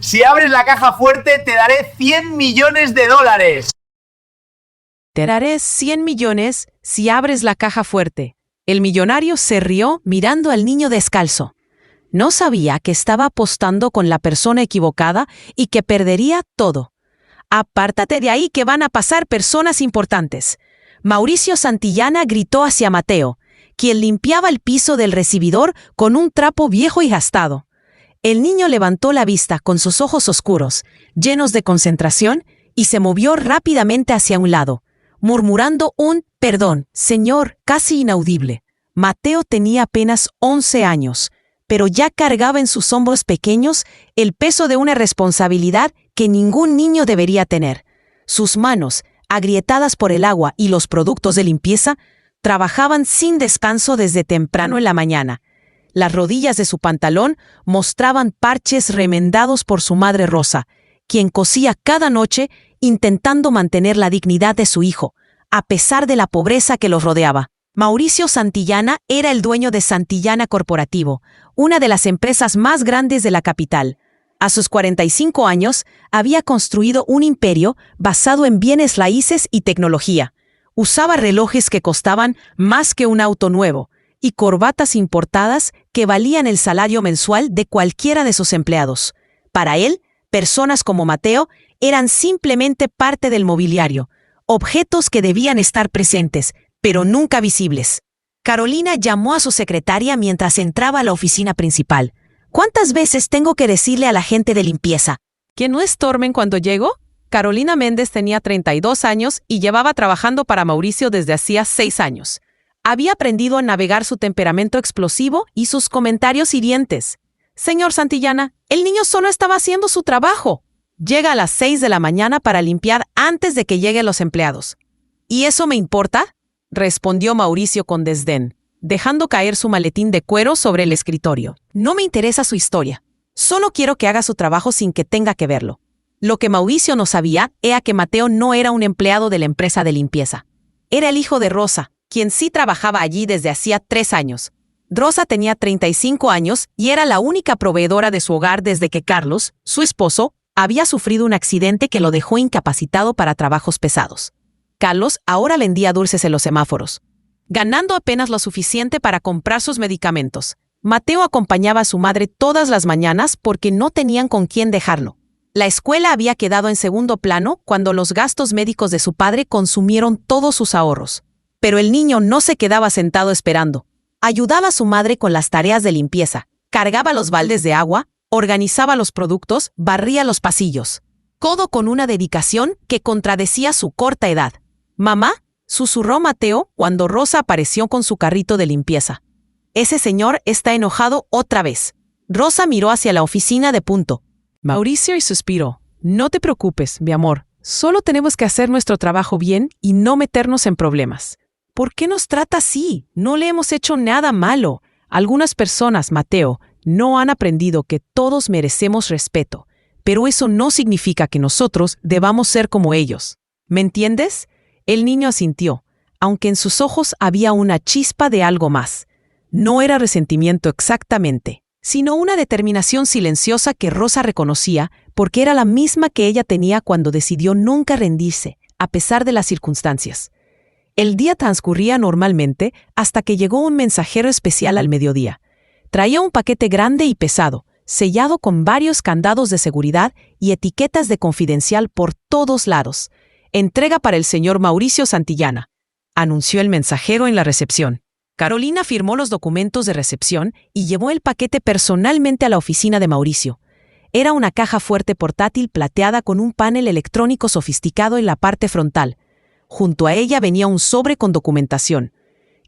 Si abres la caja fuerte, te daré 100 millones de dólares. Te daré 100 millones si abres la caja fuerte. El millonario se rió mirando al niño descalzo. No sabía que estaba apostando con la persona equivocada y que perdería todo. «Apártate de ahí que van a pasar personas importantes». Mauricio Santillana gritó hacia Mateo, quien limpiaba el piso del recibidor con un trapo viejo y gastado. El niño levantó la vista con sus ojos oscuros, llenos de concentración, y se movió rápidamente hacia un lado, murmurando un «perdón, señor», casi inaudible. Mateo tenía apenas 11 años, pero ya cargaba en sus hombros pequeños el peso de una responsabilidad que ningún niño debería tener. Sus manos, agrietadas por el agua y los productos de limpieza, trabajaban sin descanso desde temprano en la mañana. Las rodillas de su pantalón mostraban parches remendados por su madre Rosa, quien cosía cada noche intentando mantener la dignidad de su hijo, a pesar de la pobreza que los rodeaba. Mauricio Santillana era el dueño de Santillana Corporativo, una de las empresas más grandes de la capital. A sus 45 años, había construido un imperio basado en bienes raíces y tecnología. Usaba relojes que costaban más que un auto nuevo y corbatas importadas que valían el salario mensual de cualquiera de sus empleados. Para él, personas como Mateo eran simplemente parte del mobiliario, objetos que debían estar presentes, pero nunca visibles. Carolina llamó a su secretaria mientras entraba a la oficina principal. ¿Cuántas veces tengo que decirle a la gente de limpieza que no estorben cuando llego? Carolina Méndez tenía 32 años y llevaba trabajando para Mauricio desde hacía 6 años. Había aprendido a navegar su temperamento explosivo y sus comentarios hirientes. «Señor Santillana, el niño solo estaba haciendo su trabajo. Llega a las 6 de la mañana para limpiar antes de que lleguen los empleados». «¿Y eso me importa?», respondió Mauricio con desdén, dejando caer su maletín de cuero sobre el escritorio. «No me interesa su historia. Solo quiero que haga su trabajo sin que tenga que verlo». Lo que Mauricio no sabía era que Mateo no era un empleado de la empresa de limpieza. Era el hijo de Rosa, quien sí trabajaba allí desde hacía 3 años. Rosa tenía 35 años y era la única proveedora de su hogar desde que Carlos, su esposo, había sufrido un accidente que lo dejó incapacitado para trabajos pesados. Carlos ahora vendía dulces en los semáforos, ganando apenas lo suficiente para comprar sus medicamentos. Mateo acompañaba a su madre todas las mañanas porque no tenían con quién dejarlo. La escuela había quedado en segundo plano cuando los gastos médicos de su padre consumieron todos sus ahorros. Pero el niño no se quedaba sentado esperando. Ayudaba a su madre con las tareas de limpieza, cargaba los baldes de agua, organizaba los productos, barría los pasillos. Todo con una dedicación que contradecía su corta edad. «Mamá», susurró Mateo cuando Rosa apareció con su carrito de limpieza. «Ese señor está enojado otra vez». Rosa miró hacia la oficina de punto. Mauricio suspiró. «No te preocupes, mi amor. Solo tenemos que hacer nuestro trabajo bien y no meternos en problemas». «¿Por qué nos trata así? No le hemos hecho nada malo. Algunas personas, Mateo, no han aprendido que todos merecemos respeto, pero eso no significa que nosotros debamos ser como ellos. ¿Me entiendes?». El niño asintió, aunque en sus ojos había una chispa de algo más. No era resentimiento exactamente, sino una determinación silenciosa que Rosa reconocía porque era la misma que ella tenía cuando decidió nunca rendirse, a pesar de las circunstancias. El día transcurría normalmente hasta que llegó un mensajero especial al mediodía. Traía un paquete grande y pesado, sellado con varios candados de seguridad y etiquetas de confidencial por todos lados. «Entrega para el señor Mauricio Santillana», anunció el mensajero en la recepción. Carolina firmó los documentos de recepción y llevó el paquete personalmente a la oficina de Mauricio. Era una caja fuerte portátil plateada con un panel electrónico sofisticado en la parte frontal. Junto a ella venía un sobre con documentación.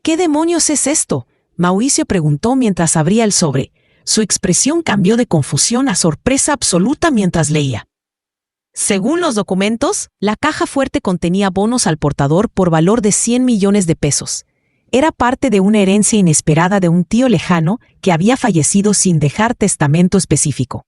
«¿Qué demonios es esto?», Mauricio preguntó mientras abría el sobre. Su expresión cambió de confusión a sorpresa absoluta mientras leía. Según los documentos, la caja fuerte contenía bonos al portador por valor de 100 millones de pesos. Era parte de una herencia inesperada de un tío lejano que había fallecido sin dejar testamento específico.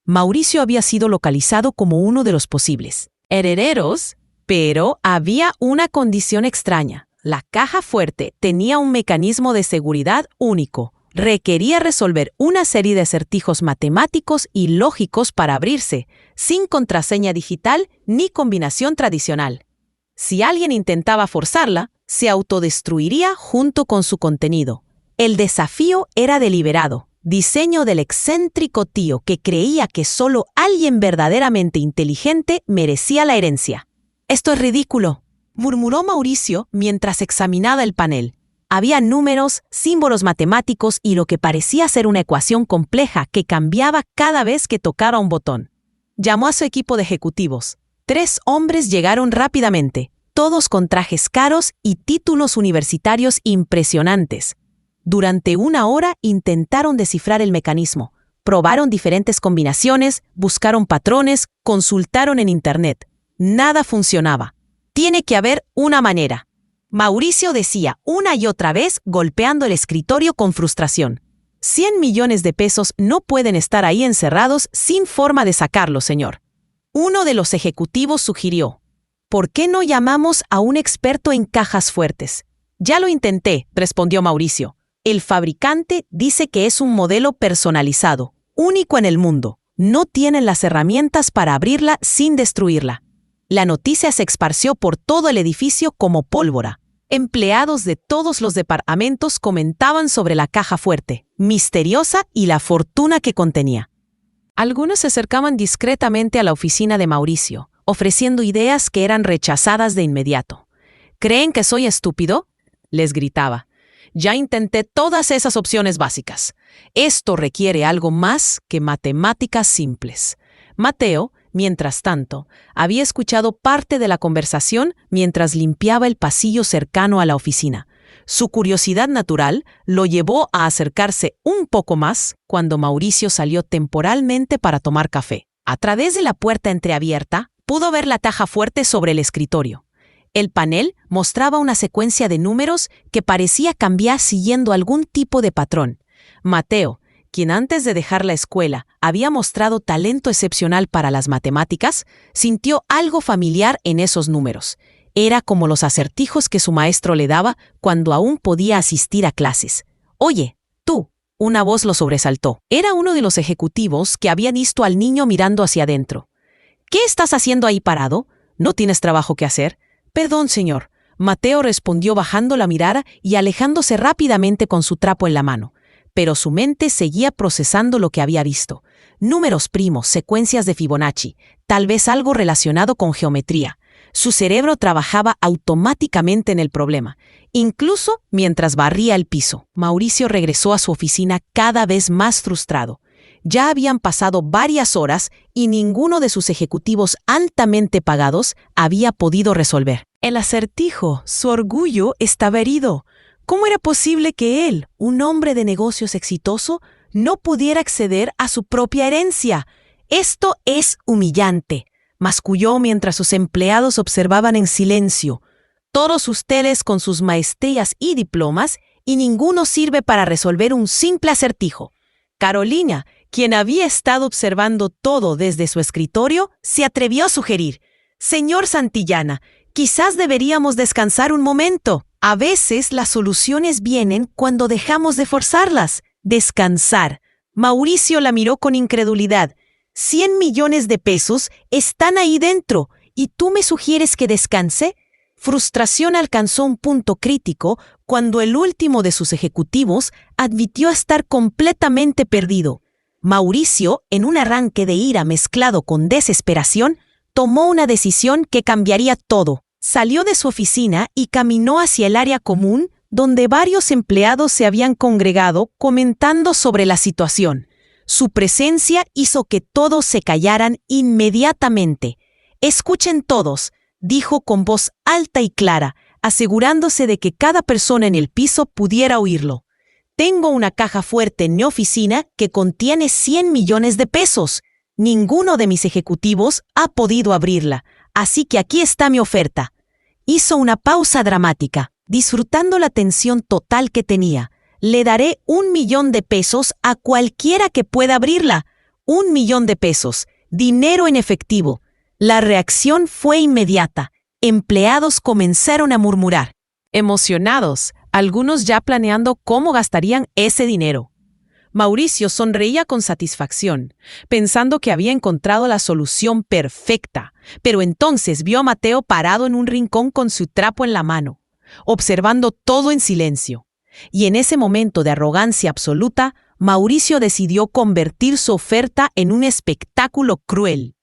Mauricio había sido localizado como uno de los posibles herederos, pero había una condición extraña. La caja fuerte tenía un mecanismo de seguridad único, Requería resolver una serie de acertijos matemáticos y lógicos para abrirse, sin contraseña digital ni combinación tradicional. Si alguien intentaba forzarla, se autodestruiría junto con su contenido. El desafío era deliberado, diseño del excéntrico tío que creía que solo alguien verdaderamente inteligente merecía la herencia. «Esto es ridículo», murmuró Mauricio mientras examinaba el panel. Había números, símbolos matemáticos y lo que parecía ser una ecuación compleja que cambiaba cada vez que tocara un botón. Llamó a su equipo de ejecutivos. 3 hombres llegaron rápidamente, todos con trajes caros y títulos universitarios impresionantes. Durante 1 hora intentaron descifrar el mecanismo. Probaron diferentes combinaciones, buscaron patrones, consultaron en Internet. Nada funcionaba. «Tiene que haber una manera», Mauricio decía una y otra vez, golpeando el escritorio con frustración. 100 millones de pesos no pueden estar ahí encerrados sin forma de sacarlos, señor. Uno de los ejecutivos sugirió: «¿Por qué no llamamos a un experto en cajas fuertes?» «Ya lo intenté», respondió Mauricio. «El fabricante dice que es un modelo personalizado, único en el mundo. No tienen las herramientas para abrirla sin destruirla». La noticia se esparció por todo el edificio como pólvora. Empleados de todos los departamentos comentaban sobre la caja fuerte, misteriosa y la fortuna que contenía. Algunos se acercaban discretamente a la oficina de Mauricio, ofreciendo ideas que eran rechazadas de inmediato. «¿Creen que soy estúpido?», les gritaba. «Ya intenté todas esas opciones básicas. Esto requiere algo más que matemáticas simples». Mateo, mientras tanto, había escuchado parte de la conversación mientras limpiaba el pasillo cercano a la oficina. Su curiosidad natural lo llevó a acercarse un poco más cuando Mauricio salió temporalmente para tomar café. A través de la puerta entreabierta, pudo ver la caja fuerte sobre el escritorio. El panel mostraba una secuencia de números que parecía cambiar siguiendo algún tipo de patrón. Mateo, quien antes de dejar la escuela había mostrado talento excepcional para las matemáticas, sintió algo familiar en esos números. Era como los acertijos que su maestro le daba cuando aún podía asistir a clases. «Oye, tú», una voz lo sobresaltó. Era uno de los ejecutivos que había visto al niño mirando hacia adentro. «¿Qué estás haciendo ahí parado? ¿No tienes trabajo que hacer?» «Perdón, señor», Mateo respondió bajando la mirada y alejándose rápidamente con su trapo en la mano. Pero su mente seguía procesando lo que había visto. Números primos, secuencias de Fibonacci, tal vez algo relacionado con geometría. Su cerebro trabajaba automáticamente en el problema, incluso mientras barría el piso. Mauricio regresó a su oficina cada vez más frustrado. Ya habían pasado varias horas y ninguno de sus ejecutivos altamente pagados había podido resolver el acertijo. Su orgullo estaba herido. ¿Cómo era posible que él, un hombre de negocios exitoso, no pudiera acceder a su propia herencia? «Esto es humillante», masculló mientras sus empleados observaban en silencio. «Todos ustedes con sus maestrías y diplomas, y ninguno sirve para resolver un simple acertijo». Carolina, quien había estado observando todo desde su escritorio, se atrevió a sugerir: «Señor Santillana, quizás deberíamos descansar un momento. A veces las soluciones vienen cuando dejamos de forzarlas». «Descansar». Mauricio la miró con incredulidad. 100 millones de pesos están ahí dentro, ¿y tú me sugieres que descanse? Frustración alcanzó un punto crítico cuando el último de sus ejecutivos admitió estar completamente perdido. Mauricio, en un arranque de ira mezclado con desesperación, tomó una decisión que cambiaría todo. Salió de su oficina y caminó hacia el área común, donde varios empleados se habían congregado comentando sobre la situación. Su presencia hizo que todos se callaran inmediatamente. «Escuchen todos», dijo con voz alta y clara, asegurándose de que cada persona en el piso pudiera oírlo. «Tengo una caja fuerte en mi oficina que contiene 100 millones de pesos. Ninguno de mis ejecutivos ha podido abrirla, así que aquí está mi oferta». Hizo una pausa dramática, disfrutando la tensión total que tenía. «Le daré 1 millón de pesos a cualquiera que pueda abrirla». 1 millón de pesos, dinero en efectivo. La reacción fue inmediata. Empleados comenzaron a murmurar. Emocionados, algunos ya planeando cómo gastarían ese dinero. Mauricio sonreía con satisfacción, pensando que había encontrado la solución perfecta, pero entonces vio a Mateo parado en un rincón con su trapo en la mano, observando todo en silencio. Y en ese momento de arrogancia absoluta, Mauricio decidió convertir su oferta en un espectáculo cruel.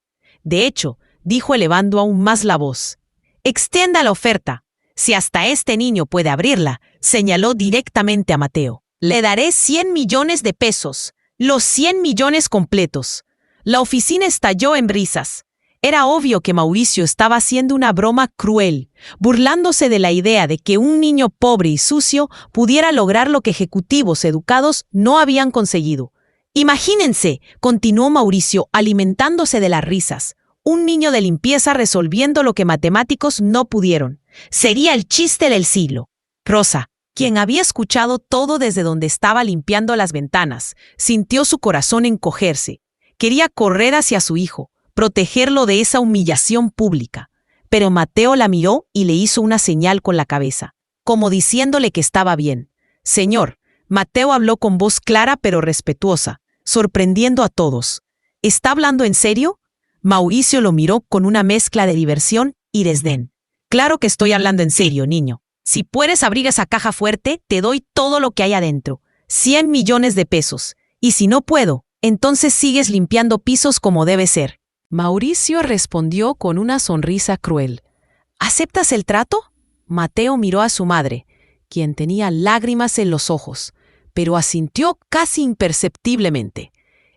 De hecho, dijo elevando aún más la voz: «Extienda la oferta. Si hasta este niño puede abrirla», señaló directamente a Mateo. «Le daré 100 millones de pesos, los 100 millones completos». La oficina estalló en risas. Era obvio que Mauricio estaba haciendo una broma cruel, burlándose de la idea de que un niño pobre y sucio pudiera lograr lo que ejecutivos educados no habían conseguido. «Imagínense», continuó Mauricio, alimentándose de las risas, «un niño de limpieza resolviendo lo que matemáticos no pudieron. Sería el chiste del siglo». Rosa, quien había escuchado todo desde donde estaba limpiando las ventanas, sintió su corazón encogerse. Quería correr hacia su hijo, protegerlo de esa humillación pública. Pero Mateo la miró y le hizo una señal con la cabeza, como diciéndole que estaba bien. «Señor», Mateo habló con voz clara pero respetuosa, sorprendiendo a todos. «¿Está hablando en serio?». Mauricio lo miró con una mezcla de diversión y desdén. «Claro que estoy hablando en serio, niño. Si puedes abrir esa caja fuerte, te doy todo lo que hay adentro, 100 millones de pesos. Y si no puedo, entonces sigues limpiando pisos como debe ser». Mauricio respondió con una sonrisa cruel. «¿Aceptas el trato?». Mateo miró a su madre, quien tenía lágrimas en los ojos, pero asintió casi imperceptiblemente.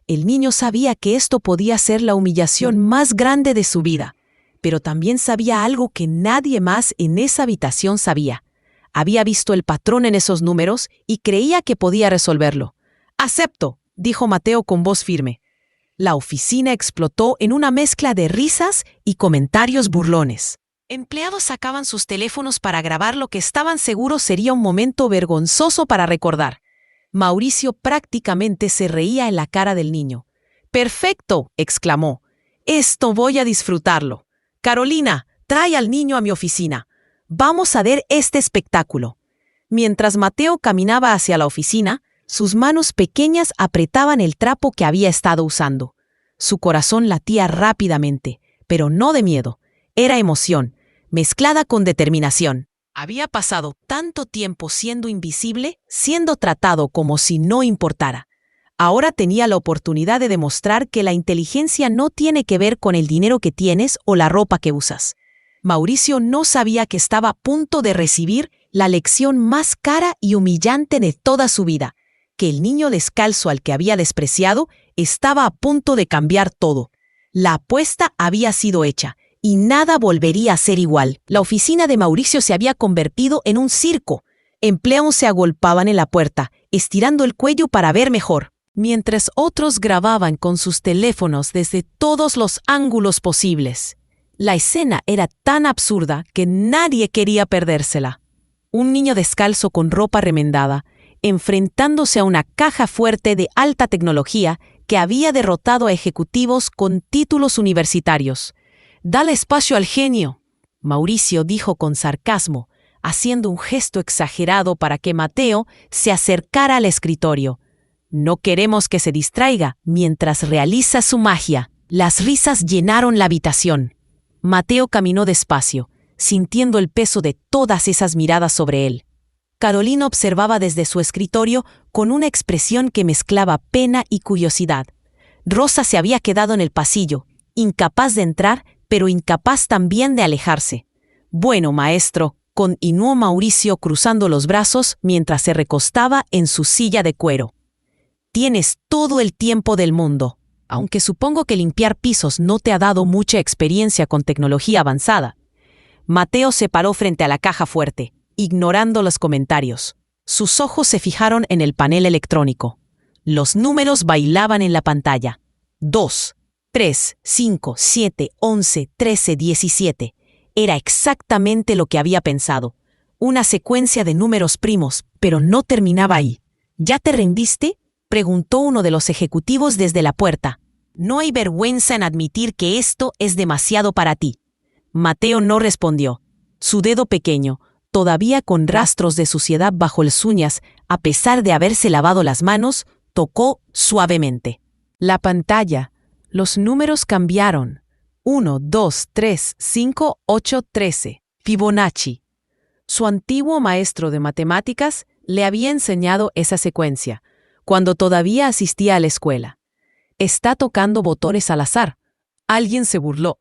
El niño sabía que esto podía ser la humillación más grande de su vida, pero también sabía algo que nadie más en esa habitación sabía. Había visto el patrón en esos números y creía que podía resolverlo. «Acepto», dijo Mateo con voz firme. La oficina explotó en una mezcla de risas y comentarios burlones. Empleados sacaban sus teléfonos para grabar lo que estaban seguros sería un momento vergonzoso para recordar. Mauricio prácticamente se reía en la cara del niño. «¡Perfecto!», exclamó. «Esto voy a disfrutarlo. Carolina, trae al niño a mi oficina. Vamos a ver este espectáculo». Mientras Mateo caminaba hacia la oficina, sus manos pequeñas apretaban el trapo que había estado usando. Su corazón latía rápidamente, pero no de miedo. Era emoción, mezclada con determinación. Había pasado tanto tiempo siendo invisible, siendo tratado como si no importara. Ahora tenía la oportunidad de demostrar que la inteligencia no tiene que ver con el dinero que tienes o la ropa que usas. Mauricio no sabía que estaba a punto de recibir la lección más cara y humillante de toda su vida, que el niño descalzo al que había despreciado estaba a punto de cambiar todo. La apuesta había sido hecha y nada volvería a ser igual. La oficina de Mauricio se había convertido en un circo. Empleados se agolpaban en la puerta, estirando el cuello para ver mejor, mientras otros grababan con sus teléfonos desde todos los ángulos posibles. La escena era tan absurda que nadie quería perdérsela. Un niño descalzo con ropa remendada, enfrentándose a una caja fuerte de alta tecnología que había derrotado a ejecutivos con títulos universitarios. «Dale espacio al genio», Mauricio dijo con sarcasmo, haciendo un gesto exagerado para que Mateo se acercara al escritorio. «No queremos que se distraiga mientras realiza su magia». Las risas llenaron la habitación. Mateo caminó despacio, sintiendo el peso de todas esas miradas sobre él. Carolina observaba desde su escritorio con una expresión que mezclaba pena y curiosidad. Rosa se había quedado en el pasillo, incapaz de entrar, pero incapaz también de alejarse. «Bueno, maestro», continuó Mauricio cruzando los brazos mientras se recostaba en su silla de cuero. «Tienes todo el tiempo del mundo, aunque supongo que limpiar pisos no te ha dado mucha experiencia con tecnología avanzada». Mateo se paró frente a la caja fuerte, ignorando los comentarios. Sus ojos se fijaron en el panel electrónico. Los números bailaban en la pantalla. 2, 3, 5, 7, 11, 13, 17. Era exactamente lo que había pensado. Una secuencia de números primos, pero no terminaba ahí. ¿Ya te rendiste?, preguntó uno de los ejecutivos desde la puerta. «No hay vergüenza en admitir que esto es demasiado para ti». Mateo no respondió. Su dedo pequeño, todavía con rastros de suciedad bajo las uñas, a pesar de haberse lavado las manos, tocó suavemente. La pantalla. Los números cambiaron. 1, 2, 3, 5, 8, 13. Fibonacci. Su antiguo maestro de matemáticas le había enseñado esa secuencia, cuando todavía asistía a la escuela. Está tocando botones al azar. Alguien se burló.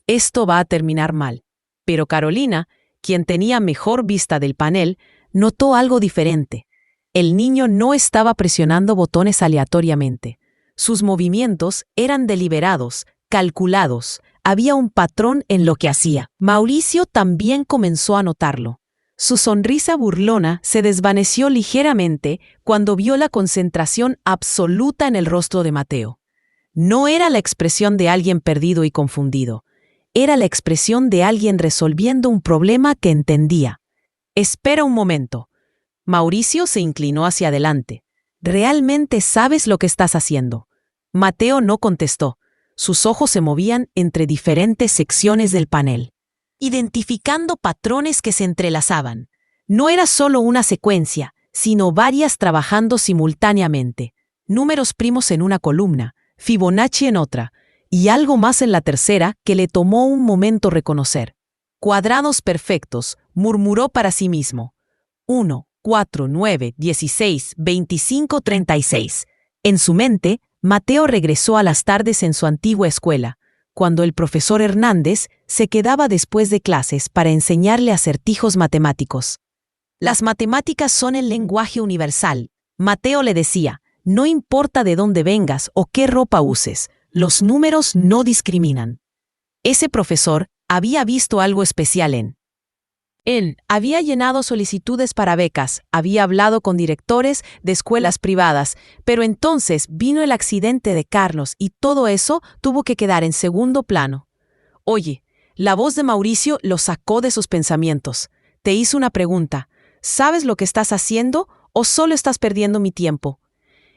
Esto va a terminar mal. Pero Carolina, quien tenía mejor vista del panel, notó algo diferente. El niño no estaba presionando botones aleatoriamente. Sus movimientos eran deliberados, calculados. Había un patrón en lo que hacía. Mauricio también comenzó a notarlo. Su sonrisa burlona se desvaneció ligeramente cuando vio la concentración absoluta en el rostro de Mateo. No era la expresión de alguien perdido y confundido. Era la expresión de alguien resolviendo un problema que entendía. «Espera un momento». Mauricio se inclinó hacia adelante. «¿Realmente sabes lo que estás haciendo?» Mateo no contestó. Sus ojos se movían entre diferentes secciones del panel, identificando patrones que se entrelazaban. No era solo una secuencia, sino varias trabajando simultáneamente. Números primos en una columna, Fibonacci en otra, y algo más en la tercera que le tomó un momento reconocer. «Cuadrados perfectos», murmuró para sí mismo. 1, 4, 9, 16, 25, 36. En su mente, Mateo regresó a las tardes en su antigua escuela, cuando el profesor Hernández se quedaba después de clases para enseñarle acertijos matemáticos. «Las matemáticas son el lenguaje universal», Mateo le decía. «No importa de dónde vengas o qué ropa uses, los números no discriminan». Ese profesor había visto algo especial en él. Había llenado solicitudes para becas, había hablado con directores de escuelas privadas, pero entonces vino el accidente de Carlos y todo eso tuvo que quedar en segundo plano. «Oye», la voz de Mauricio lo sacó de sus pensamientos. «Te hizo una pregunta. ¿Sabes lo que estás haciendo o solo estás perdiendo mi tiempo?»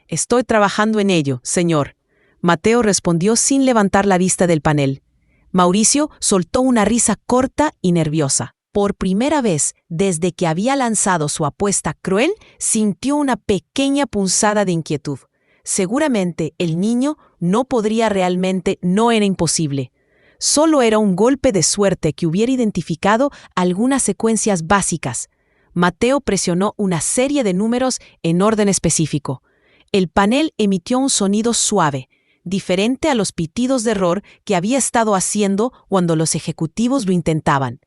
«Estoy trabajando en ello, señor», Mateo respondió sin levantar la vista del panel. Mauricio soltó una risa corta y nerviosa. Por primera vez desde que había lanzado su apuesta cruel, sintió una pequeña punzada de inquietud. Seguramente el niño no podría realmente, no era imposible. Solo era un golpe de suerte que hubiera identificado algunas secuencias básicas. Mateo presionó una serie de números en orden específico. El panel emitió un sonido suave, diferente a los pitidos de error que había estado haciendo cuando los ejecutivos lo intentaban.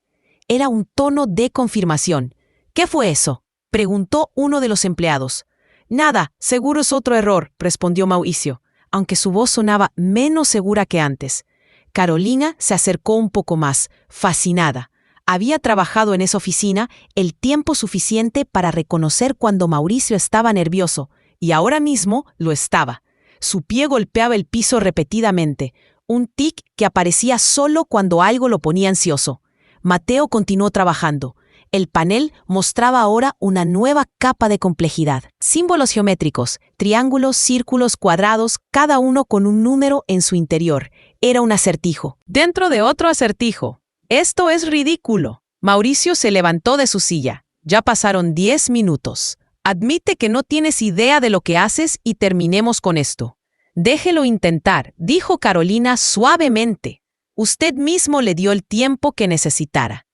Era un tono de confirmación. «¿Qué fue eso?», preguntó uno de los empleados. «Nada, seguro es otro error», respondió Mauricio, aunque su voz sonaba menos segura que antes. Carolina se acercó un poco más, fascinada. Había trabajado en esa oficina el tiempo suficiente para reconocer cuando Mauricio estaba nervioso, y ahora mismo lo estaba. Su pie golpeaba el piso repetidamente, un tic que aparecía solo cuando algo lo ponía ansioso. Mateo continuó trabajando. El panel mostraba ahora una nueva capa de complejidad. Símbolos geométricos, triángulos, círculos, cuadrados, cada uno con un número en su interior. Era un acertijo. Dentro de otro acertijo. «Esto es ridículo». Mauricio se levantó de su silla. «Ya pasaron 10 minutos. Admite que no tienes idea de lo que haces y terminemos con esto». «Déjelo intentar», dijo Carolina suavemente. «Usted mismo le dio el tiempo que necesitara».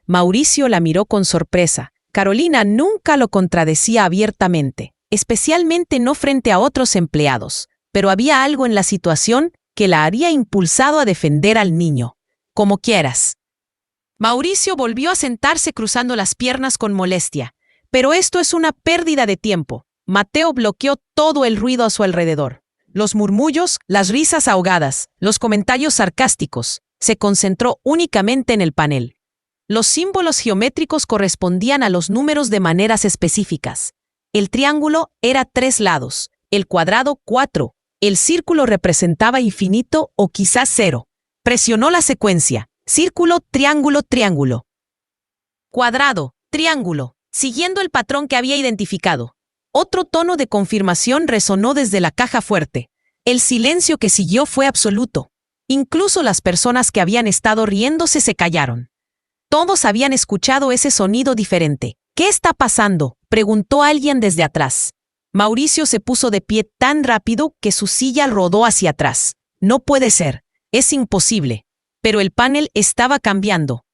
Mauricio la miró con sorpresa. Carolina nunca lo contradecía abiertamente, especialmente no frente a otros empleados, pero había algo en la situación que la había impulsado a defender al niño. «Como quieras». Mauricio volvió a sentarse cruzando las piernas con molestia. «Pero esto es una pérdida de tiempo». Mateo bloqueó todo el ruido a su alrededor. Los murmullos, las risas ahogadas, los comentarios sarcásticos. Se concentró únicamente en el panel. Los símbolos geométricos correspondían a los números de maneras específicas. El triángulo era 3 lados, el cuadrado 4, el círculo representaba infinito o quizás 0. Presionó la secuencia: círculo, triángulo, triángulo. Cuadrado, triángulo, siguiendo el patrón que había identificado. Otro tono de confirmación resonó desde la caja fuerte. El silencio que siguió fue absoluto. Incluso las personas que habían estado riéndose se callaron. Todos habían escuchado ese sonido diferente. ¿Qué está pasando?, preguntó alguien desde atrás. Mauricio se puso de pie tan rápido que su silla rodó hacia atrás. No puede ser. Es imposible. Pero el panel estaba cambiando.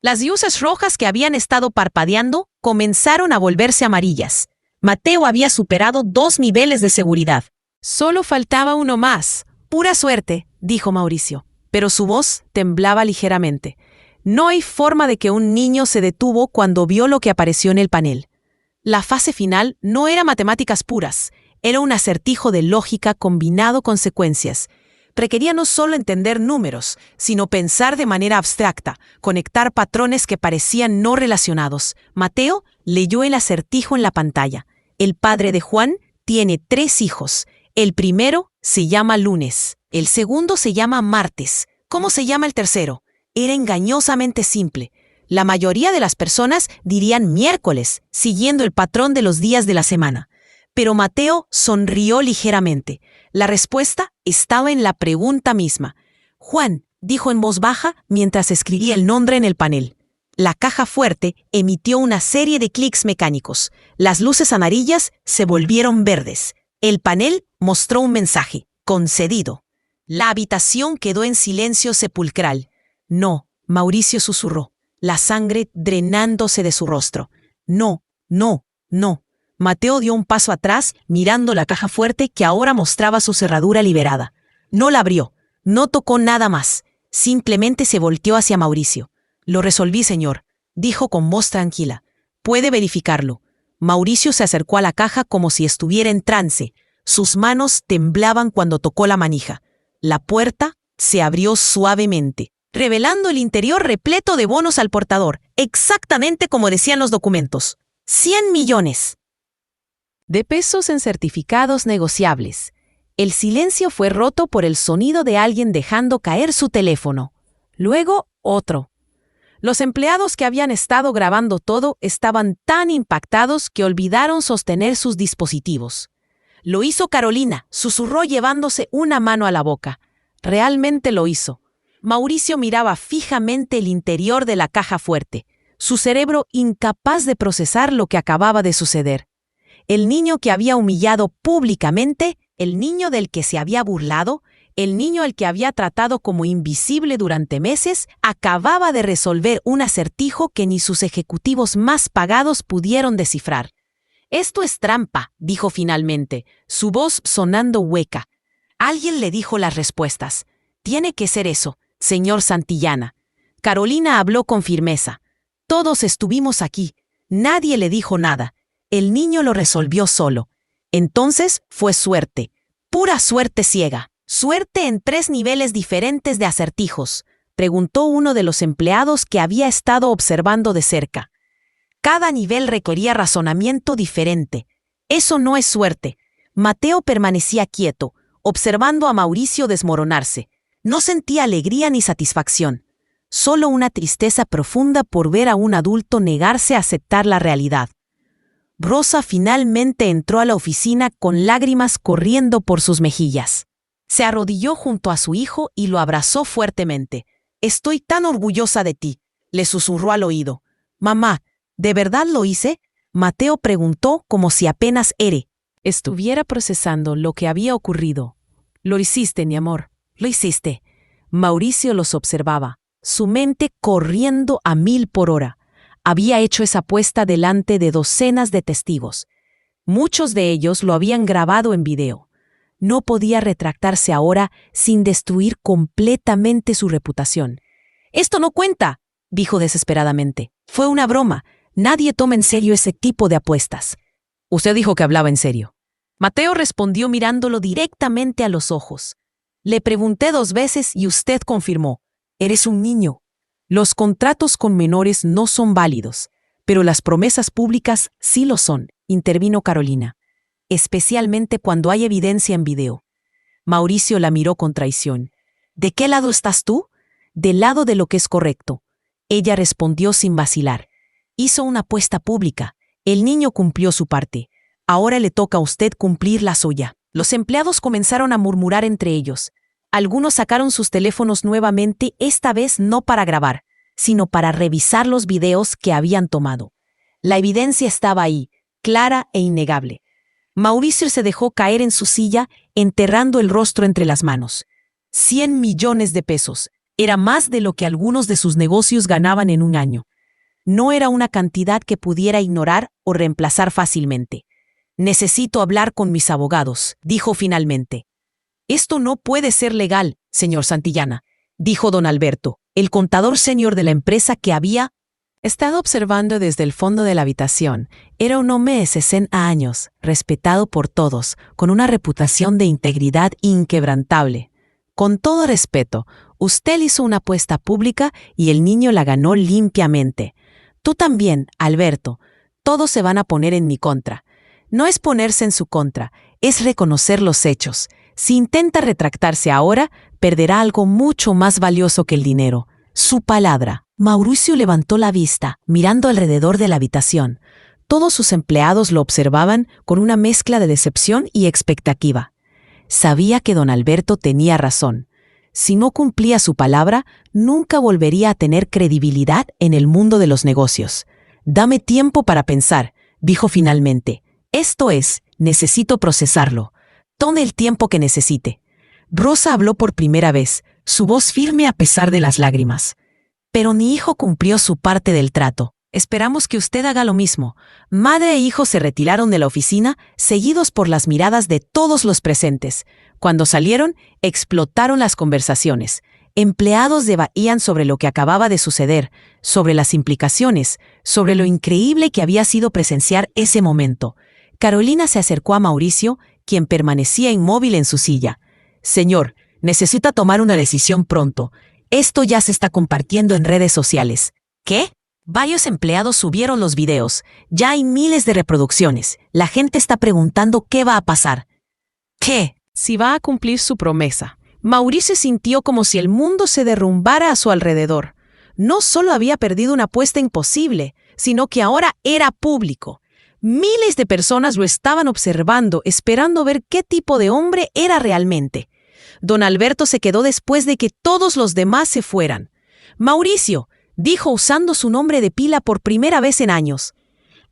Las luces rojas que habían estado parpadeando comenzaron a volverse amarillas. Mateo había superado 2 niveles de seguridad. Solo faltaba uno más. Pura suerte, dijo Mauricio. Pero su voz temblaba ligeramente. No hay forma de que un niño se detuvo cuando vio lo que apareció en el panel. La fase final no era matemáticas puras, era un acertijo de lógica combinado con secuencias. Requería no solo entender números, sino pensar de manera abstracta, conectar patrones que parecían no relacionados. Mateo leyó el acertijo en la pantalla. El padre de Juan tiene 3 hijos. El primero se llama lunes, el segundo se llama martes. ¿Cómo se llama el tercero? Era engañosamente simple. La mayoría de las personas dirían miércoles, siguiendo el patrón de los días de la semana. Pero Mateo sonrió ligeramente. La respuesta estaba en la pregunta misma. Juan, dijo en voz baja mientras escribía el nombre en el panel. La caja fuerte emitió una serie de clics mecánicos. Las luces amarillas se volvieron verdes. El panel mostró un mensaje. Concedido. La habitación quedó en silencio sepulcral. No, Mauricio susurró, la sangre drenándose de su rostro. No, no, no. Mateo dio un paso atrás, mirando la caja fuerte que ahora mostraba su cerradura liberada. No la abrió, no tocó nada más. Simplemente se volteó hacia Mauricio. Lo resolví, señor, dijo con voz tranquila. Puede verificarlo. Mauricio se acercó a la caja como si estuviera en trance. Sus manos temblaban cuando tocó la manija. La puerta se abrió suavemente, revelando el interior repleto de bonos al portador, exactamente como decían los documentos. 100 millones. De pesos en certificados negociables. El silencio fue roto por el sonido de alguien dejando caer su teléfono. Luego, otro. Los empleados que habían estado grabando todo estaban tan impactados que olvidaron sostener sus dispositivos. Lo hizo Carolina, susurró llevándose una mano a la boca. Realmente lo hizo. Mauricio miraba fijamente el interior de la caja fuerte, su cerebro incapaz de procesar lo que acababa de suceder. El niño que había humillado públicamente, el niño del que se había burlado, el niño al que había tratado como invisible durante meses, acababa de resolver un acertijo que ni sus ejecutivos más pagados pudieron descifrar. «Esto es trampa», dijo finalmente, su voz sonando hueca. Alguien le dijo las respuestas. «Tiene que ser eso, señor Santillana». Carolina habló con firmeza. «Todos estuvimos aquí. Nadie le dijo nada. El niño lo resolvió solo. Entonces fue suerte. Pura suerte ciega. Suerte en 3 niveles diferentes de acertijos», preguntó uno de los empleados que había estado observando de cerca. Cada nivel requería razonamiento diferente. Eso no es suerte. Mateo permanecía quieto, observando a Mauricio desmoronarse. No sentía alegría ni satisfacción, solo una tristeza profunda por ver a un adulto negarse a aceptar la realidad. Rosa finalmente entró a la oficina con lágrimas corriendo por sus mejillas. Se arrodilló junto a su hijo y lo abrazó fuertemente. «Estoy tan orgullosa de ti», le susurró al oído. «Mamá, ¿de verdad lo hice?», Mateo preguntó como si apenas estuviera procesando lo que había ocurrido. «Lo hiciste, mi amor, lo hiciste». Mauricio los observaba, su mente corriendo a 1000 por hora. Había hecho esa apuesta delante de docenas de testigos. Muchos de ellos lo habían grabado en video. No podía retractarse ahora sin destruir completamente su reputación. «Esto no cuenta», dijo desesperadamente. «Fue una broma. Nadie toma en serio ese tipo de apuestas». «Usted dijo que hablaba en serio». Mateo respondió mirándolo directamente a los ojos. «Le pregunté 2 veces y usted confirmó. Eres un niño. Los contratos con menores no son válidos, pero las promesas públicas sí lo son», intervino Carolina. «Especialmente cuando hay evidencia en video». Mauricio la miró con traición. «¿De qué lado estás tú?». «Del lado de lo que es correcto». Ella respondió sin vacilar. «Hizo una apuesta pública. El niño cumplió su parte. Ahora le toca a usted cumplir la suya». Los empleados comenzaron a murmurar entre ellos. Algunos sacaron sus teléfonos nuevamente, esta vez no para grabar, sino para revisar los videos que habían tomado. La evidencia estaba ahí, clara e innegable. Mauricio se dejó caer en su silla, enterrando el rostro entre las manos. 100 millones de pesos. Era más de lo que algunos de sus negocios ganaban en un año. No era una cantidad que pudiera ignorar o reemplazar fácilmente. «Necesito hablar con mis abogados», dijo finalmente. «Esto no puede ser legal, señor Santillana», dijo don Alberto, el contador senior de la empresa que había estado observando desde el fondo de la habitación. Era un hombre de 60 años, respetado por todos, con una reputación de integridad inquebrantable. «Con todo respeto, usted hizo una apuesta pública y el niño la ganó limpiamente. Tú también, Alberto. Todos se van a poner en mi contra. No es ponerse en su contra, es reconocer los hechos. Si intenta retractarse ahora, perderá algo mucho más valioso que el dinero: su palabra». Mauricio levantó la vista, mirando alrededor de la habitación. Todos sus empleados lo observaban con una mezcla de decepción y expectativa. Sabía que don Alberto tenía razón. Si no cumplía su palabra, nunca volvería a tener credibilidad en el mundo de los negocios. «Dame tiempo para pensar», dijo finalmente. «Esto es, necesito procesarlo. Tome el tiempo que necesite». Rosa habló por primera vez, su voz firme a pesar de las lágrimas. «Pero mi hijo cumplió su parte del trato. Esperamos que usted haga lo mismo». Madre e hijo se retiraron de la oficina, seguidos por las miradas de todos los presentes. Cuando salieron, explotaron las conversaciones. Empleados debatían sobre lo que acababa de suceder, sobre las implicaciones, sobre lo increíble que había sido presenciar ese momento. Carolina se acercó a Mauricio, quien permanecía inmóvil en su silla. «Señor, necesita tomar una decisión pronto. Esto ya se está compartiendo en redes sociales». «¿Qué?». Varios empleados subieron los videos. Ya hay miles de reproducciones. La gente está preguntando qué va a pasar. ¿Qué? Si va a cumplir su promesa. Mauricio sintió como si el mundo se derrumbara a su alrededor. No solo había perdido una apuesta imposible, sino que ahora era público. Miles de personas lo estaban observando, esperando ver qué tipo de hombre era realmente. Don Alberto se quedó después de que todos los demás se fueran. «Mauricio», dijo usando su nombre de pila por primera vez en años.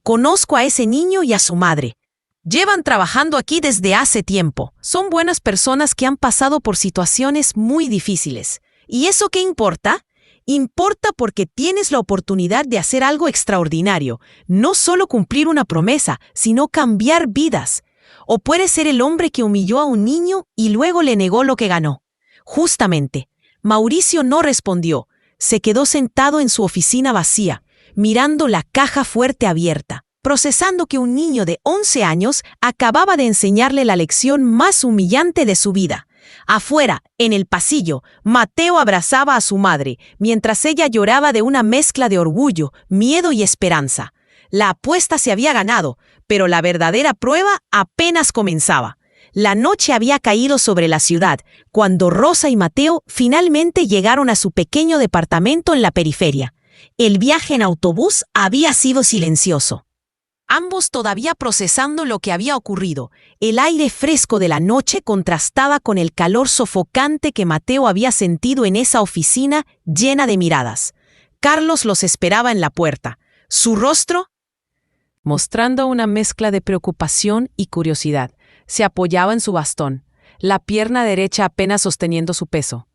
«Conozco a ese niño y a su madre. Llevan trabajando aquí desde hace tiempo. Son buenas personas que han pasado por situaciones muy difíciles. ¿Y eso qué importa? Importa porque tienes la oportunidad de hacer algo extraordinario. No solo cumplir una promesa, sino cambiar vidas. O puedes ser el hombre que humilló a un niño y luego le negó lo que ganó». Justamente, Mauricio no respondió. Se quedó sentado en su oficina vacía, mirando la caja fuerte abierta, procesando que un niño de 11 años acababa de enseñarle la lección más humillante de su vida. Afuera, en el pasillo, Mateo abrazaba a su madre, mientras ella lloraba de una mezcla de orgullo, miedo y esperanza. La apuesta se había ganado, pero la verdadera prueba apenas comenzaba. La noche había caído sobre la ciudad, cuando Rosa y Mateo finalmente llegaron a su pequeño departamento en la periferia. El viaje en autobús había sido silencioso. Ambos todavía procesando lo que había ocurrido. El aire fresco de la noche contrastaba con el calor sofocante que Mateo había sentido en esa oficina llena de miradas. Carlos los esperaba en la puerta. Su rostro, mostrando una mezcla de preocupación y curiosidad, se apoyaba en su bastón, la pierna derecha apenas sosteniendo su peso.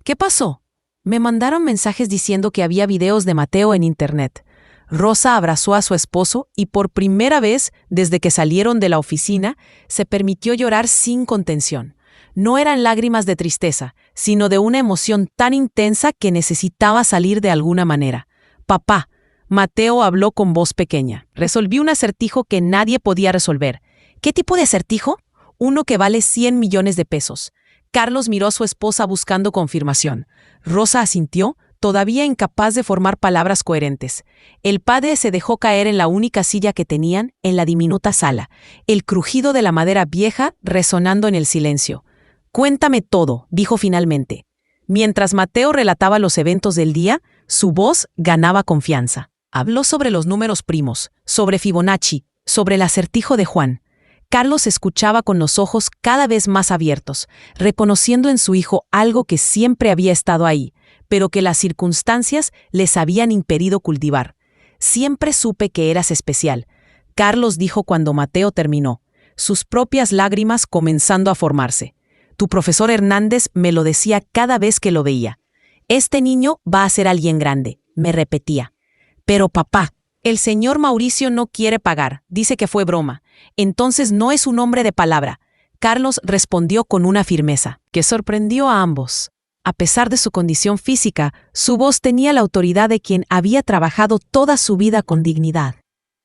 «¿Qué pasó?». «Me mandaron mensajes diciendo que había videos de Mateo en internet». Rosa abrazó a su esposo y por primera vez desde que salieron de la oficina se permitió llorar sin contención. No eran lágrimas de tristeza, sino de una emoción tan intensa que necesitaba salir de alguna manera. «Papá», Mateo habló con voz pequeña. «Resolví un acertijo que nadie podía resolver». «¿Qué tipo de acertijo?». «Uno que vale 100 millones de pesos». Carlos miró a su esposa buscando confirmación. Rosa asintió, todavía incapaz de formar palabras coherentes. El padre se dejó caer en la única silla que tenían en la diminuta sala, el crujido de la madera vieja resonando en el silencio. «Cuéntame todo», dijo finalmente. Mientras Mateo relataba los eventos del día, su voz ganaba confianza. Habló sobre los números primos, sobre Fibonacci, sobre el acertijo de Juan. Carlos escuchaba con los ojos cada vez más abiertos, reconociendo en su hijo algo que siempre había estado ahí, pero que las circunstancias les habían impedido cultivar. Siempre supe que eras especial, Carlos dijo cuando Mateo terminó, sus propias lágrimas comenzando a formarse. Tu profesor Hernández me lo decía cada vez que lo veía. Este niño va a ser alguien grande, me repetía. Pero papá, el señor Mauricio no quiere pagar, dice que fue broma. Entonces no es un hombre de palabra. Carlos respondió con una firmeza, que sorprendió a ambos. A pesar de su condición física, su voz tenía la autoridad de quien había trabajado toda su vida con dignidad.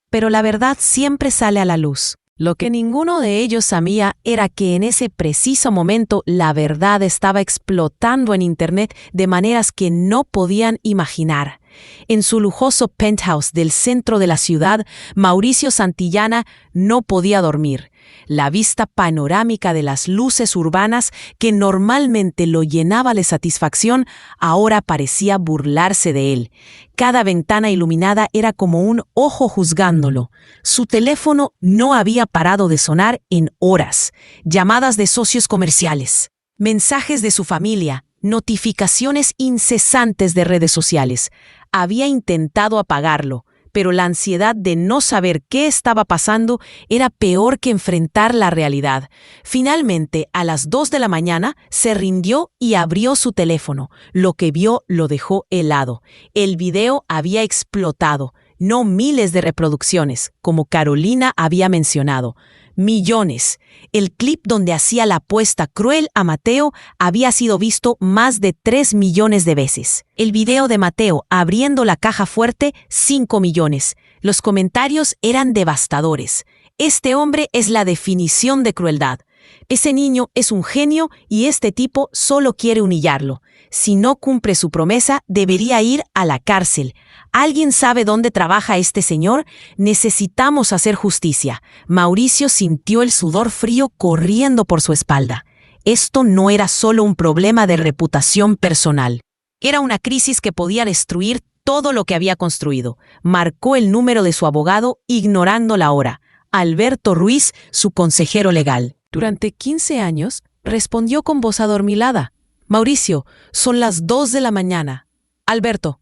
Pero la verdad siempre sale a la luz. Lo que ninguno de ellos sabía era que en ese preciso momento la verdad estaba explotando en Internet de maneras que no podían imaginar. En su lujoso penthouse del centro de la ciudad, Mauricio Santillana no podía dormir. La vista panorámica de las luces urbanas que normalmente lo llenaba de satisfacción, ahora parecía burlarse de él. Cada ventana iluminada era como un ojo juzgándolo. Su teléfono no había parado de sonar en horas. Llamadas de socios comerciales, mensajes de su familia, notificaciones incesantes de redes sociales. Había intentado apagarlo, pero la ansiedad de no saber qué estaba pasando era peor que enfrentar la realidad. Finalmente, a las 2 de la mañana, se rindió y abrió su teléfono. Lo que vio lo dejó helado. El video había explotado, no miles de reproducciones, como Carolina había mencionado. Millones. El clip donde hacía la apuesta cruel a Mateo había sido visto más de 3 millones de veces. El video de Mateo abriendo la caja fuerte, 5 millones. Los comentarios eran devastadores. Este hombre es la definición de crueldad. Ese niño es un genio y este tipo solo quiere humillarlo. Si no cumple su promesa, debería ir a la cárcel. ¿Alguien sabe dónde trabaja este señor? Necesitamos hacer justicia. Mauricio sintió el sudor frío corriendo por su espalda. Esto no era solo un problema de reputación personal. Era una crisis que podía destruir todo lo que había construido. Marcó el número de su abogado, ignorando la hora. Alberto Ruiz, su consejero legal. Durante 15 años, respondió con voz adormilada. Mauricio, son las 2 de la mañana. Alberto,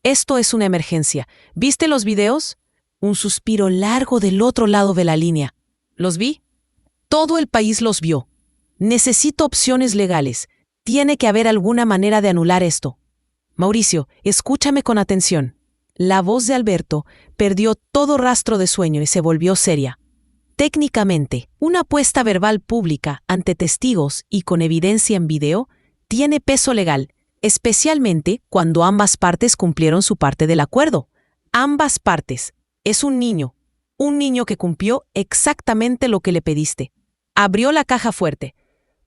esto es una emergencia. ¿Viste los videos? Un suspiro largo del otro lado de la línea. ¿Los vi? Todo el país los vio. Necesito opciones legales. Tiene que haber alguna manera de anular esto. Mauricio, escúchame con atención. La voz de Alberto perdió todo rastro de sueño y se volvió seria. Técnicamente, una apuesta verbal pública ante testigos y con evidencia en video tiene peso legal, especialmente cuando ambas partes cumplieron su parte del acuerdo. Ambas partes. Es un niño que cumplió exactamente lo que le pediste. Abrió la caja fuerte.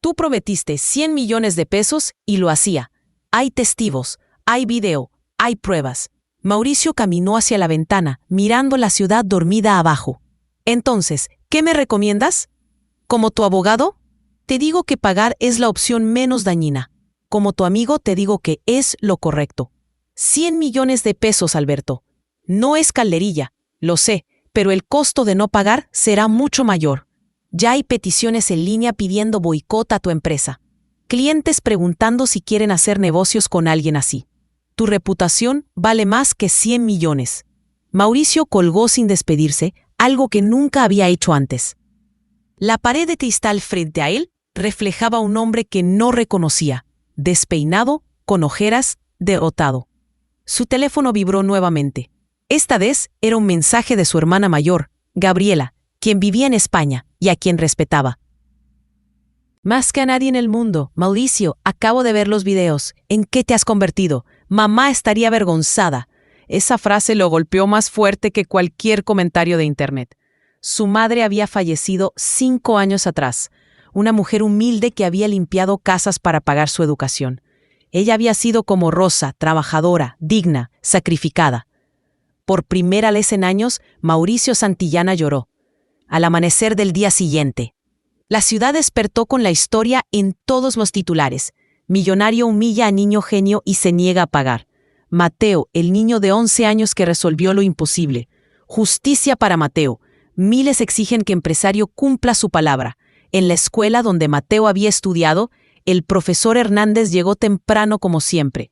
Tú prometiste 100 millones de pesos y lo hacía. Hay testigos, hay video, hay pruebas. Mauricio caminó hacia la ventana, mirando la ciudad dormida abajo. Entonces, ¿qué me recomiendas? ¿Como tu abogado? Te digo que pagar es la opción menos dañina. Como tu amigo te digo que es lo correcto. 100 millones de pesos, Alberto. No es calderilla, lo sé, pero el costo de no pagar será mucho mayor. Ya hay peticiones en línea pidiendo boicot a tu empresa. Clientes preguntando si quieren hacer negocios con alguien así. Tu reputación vale más que 100 millones. Mauricio colgó sin despedirse, algo que nunca había hecho antes. La pared de cristal frente a él reflejaba un hombre que no reconocía, despeinado, con ojeras, derrotado. Su teléfono vibró nuevamente. Esta vez era un mensaje de su hermana mayor, Gabriela, quien vivía en España y a quien respetaba. Más que a nadie en el mundo, Mauricio, acabo de ver los videos. ¿En qué te has convertido? Mamá estaría avergonzada. Esa frase lo golpeó más fuerte que cualquier comentario de Internet. Su madre había fallecido 5 años atrás, una mujer humilde que había limpiado casas para pagar su educación. Ella había sido como Rosa, trabajadora, digna, sacrificada. Por primera vez en años, Mauricio Santillana lloró. Al amanecer del día siguiente, la ciudad despertó con la historia en todos los titulares. Millonario humilla a niño genio y se niega a pagar. Mateo, el niño de 11 años que resolvió lo imposible. Justicia para Mateo. Miles exigen que empresario cumpla su palabra. En la escuela donde Mateo había estudiado, el profesor Hernández llegó temprano como siempre.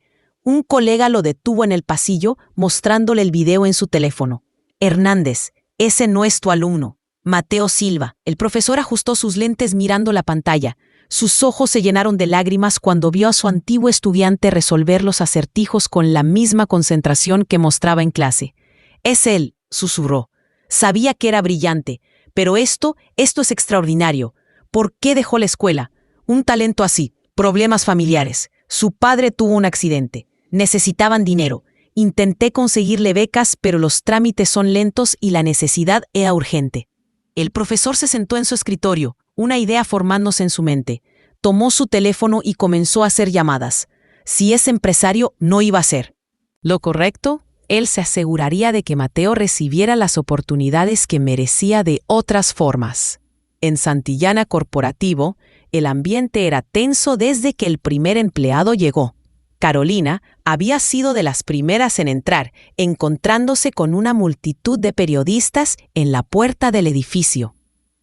Un colega lo detuvo en el pasillo mostrándole el video en su teléfono. Hernández, ese no es tu alumno. Mateo Silva. El profesor ajustó sus lentes mirando la pantalla. Sus ojos se llenaron de lágrimas cuando vio a su antiguo estudiante resolver los acertijos con la misma concentración que mostraba en clase. Es él, susurró. Sabía que era brillante, pero esto es extraordinario. ¿Por qué dejó la escuela? Un talento así, problemas familiares. Su padre tuvo un accidente. Necesitaban dinero. Intenté conseguirle becas, pero los trámites son lentos y la necesidad era urgente. El profesor se sentó en su escritorio, una idea formándose en su mente. Tomó su teléfono y comenzó a hacer llamadas. Si es empresario, no iba a ser lo correcto. Él se aseguraría de que Mateo recibiera las oportunidades que merecía de otras formas. En Santillana Corporativo, el ambiente era tenso desde que el primer empleado llegó. Carolina había sido de las primeras en entrar, encontrándose con una multitud de periodistas en la puerta del edificio.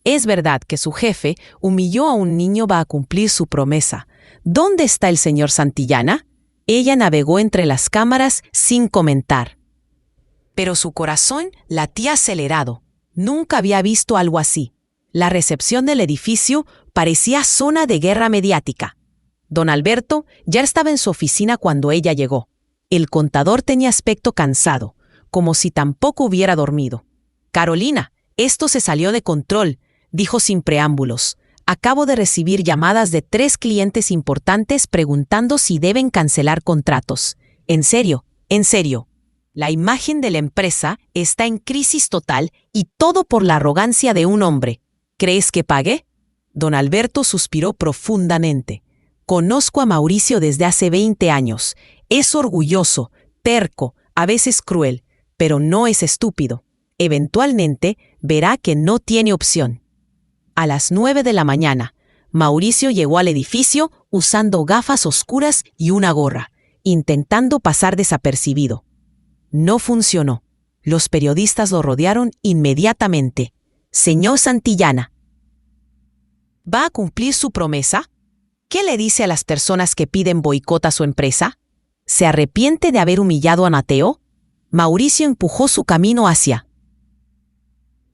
Es verdad que su jefe humilló a un niño para cumplir su promesa. ¿Dónde está el señor Santillana? Ella navegó entre las cámaras sin comentar. Pero su corazón latía acelerado. Nunca había visto algo así. La recepción del edificio parecía zona de guerra mediática. Don Alberto ya estaba en su oficina cuando ella llegó. El contador tenía aspecto cansado, como si tampoco hubiera dormido. Carolina, esto se salió de control, dijo sin preámbulos. Acabo de recibir llamadas de 3 clientes importantes preguntando si deben cancelar contratos. En serio. La imagen de la empresa está en crisis total y todo por la arrogancia de un hombre. ¿Crees que pague? Don Alberto suspiró profundamente. Conozco a Mauricio desde hace 20 años. Es orgulloso, terco, a veces cruel, pero no es estúpido. Eventualmente verá que no tiene opción. A las 9 de la mañana, Mauricio llegó al edificio usando gafas oscuras y una gorra, intentando pasar desapercibido. No funcionó. Los periodistas lo rodearon inmediatamente. Señor Santillana, ¿va a cumplir su promesa? ¿Qué le dice a las personas que piden boicot a su empresa? ¿Se arrepiente de haber humillado a Mateo? Mauricio empujó su camino hacia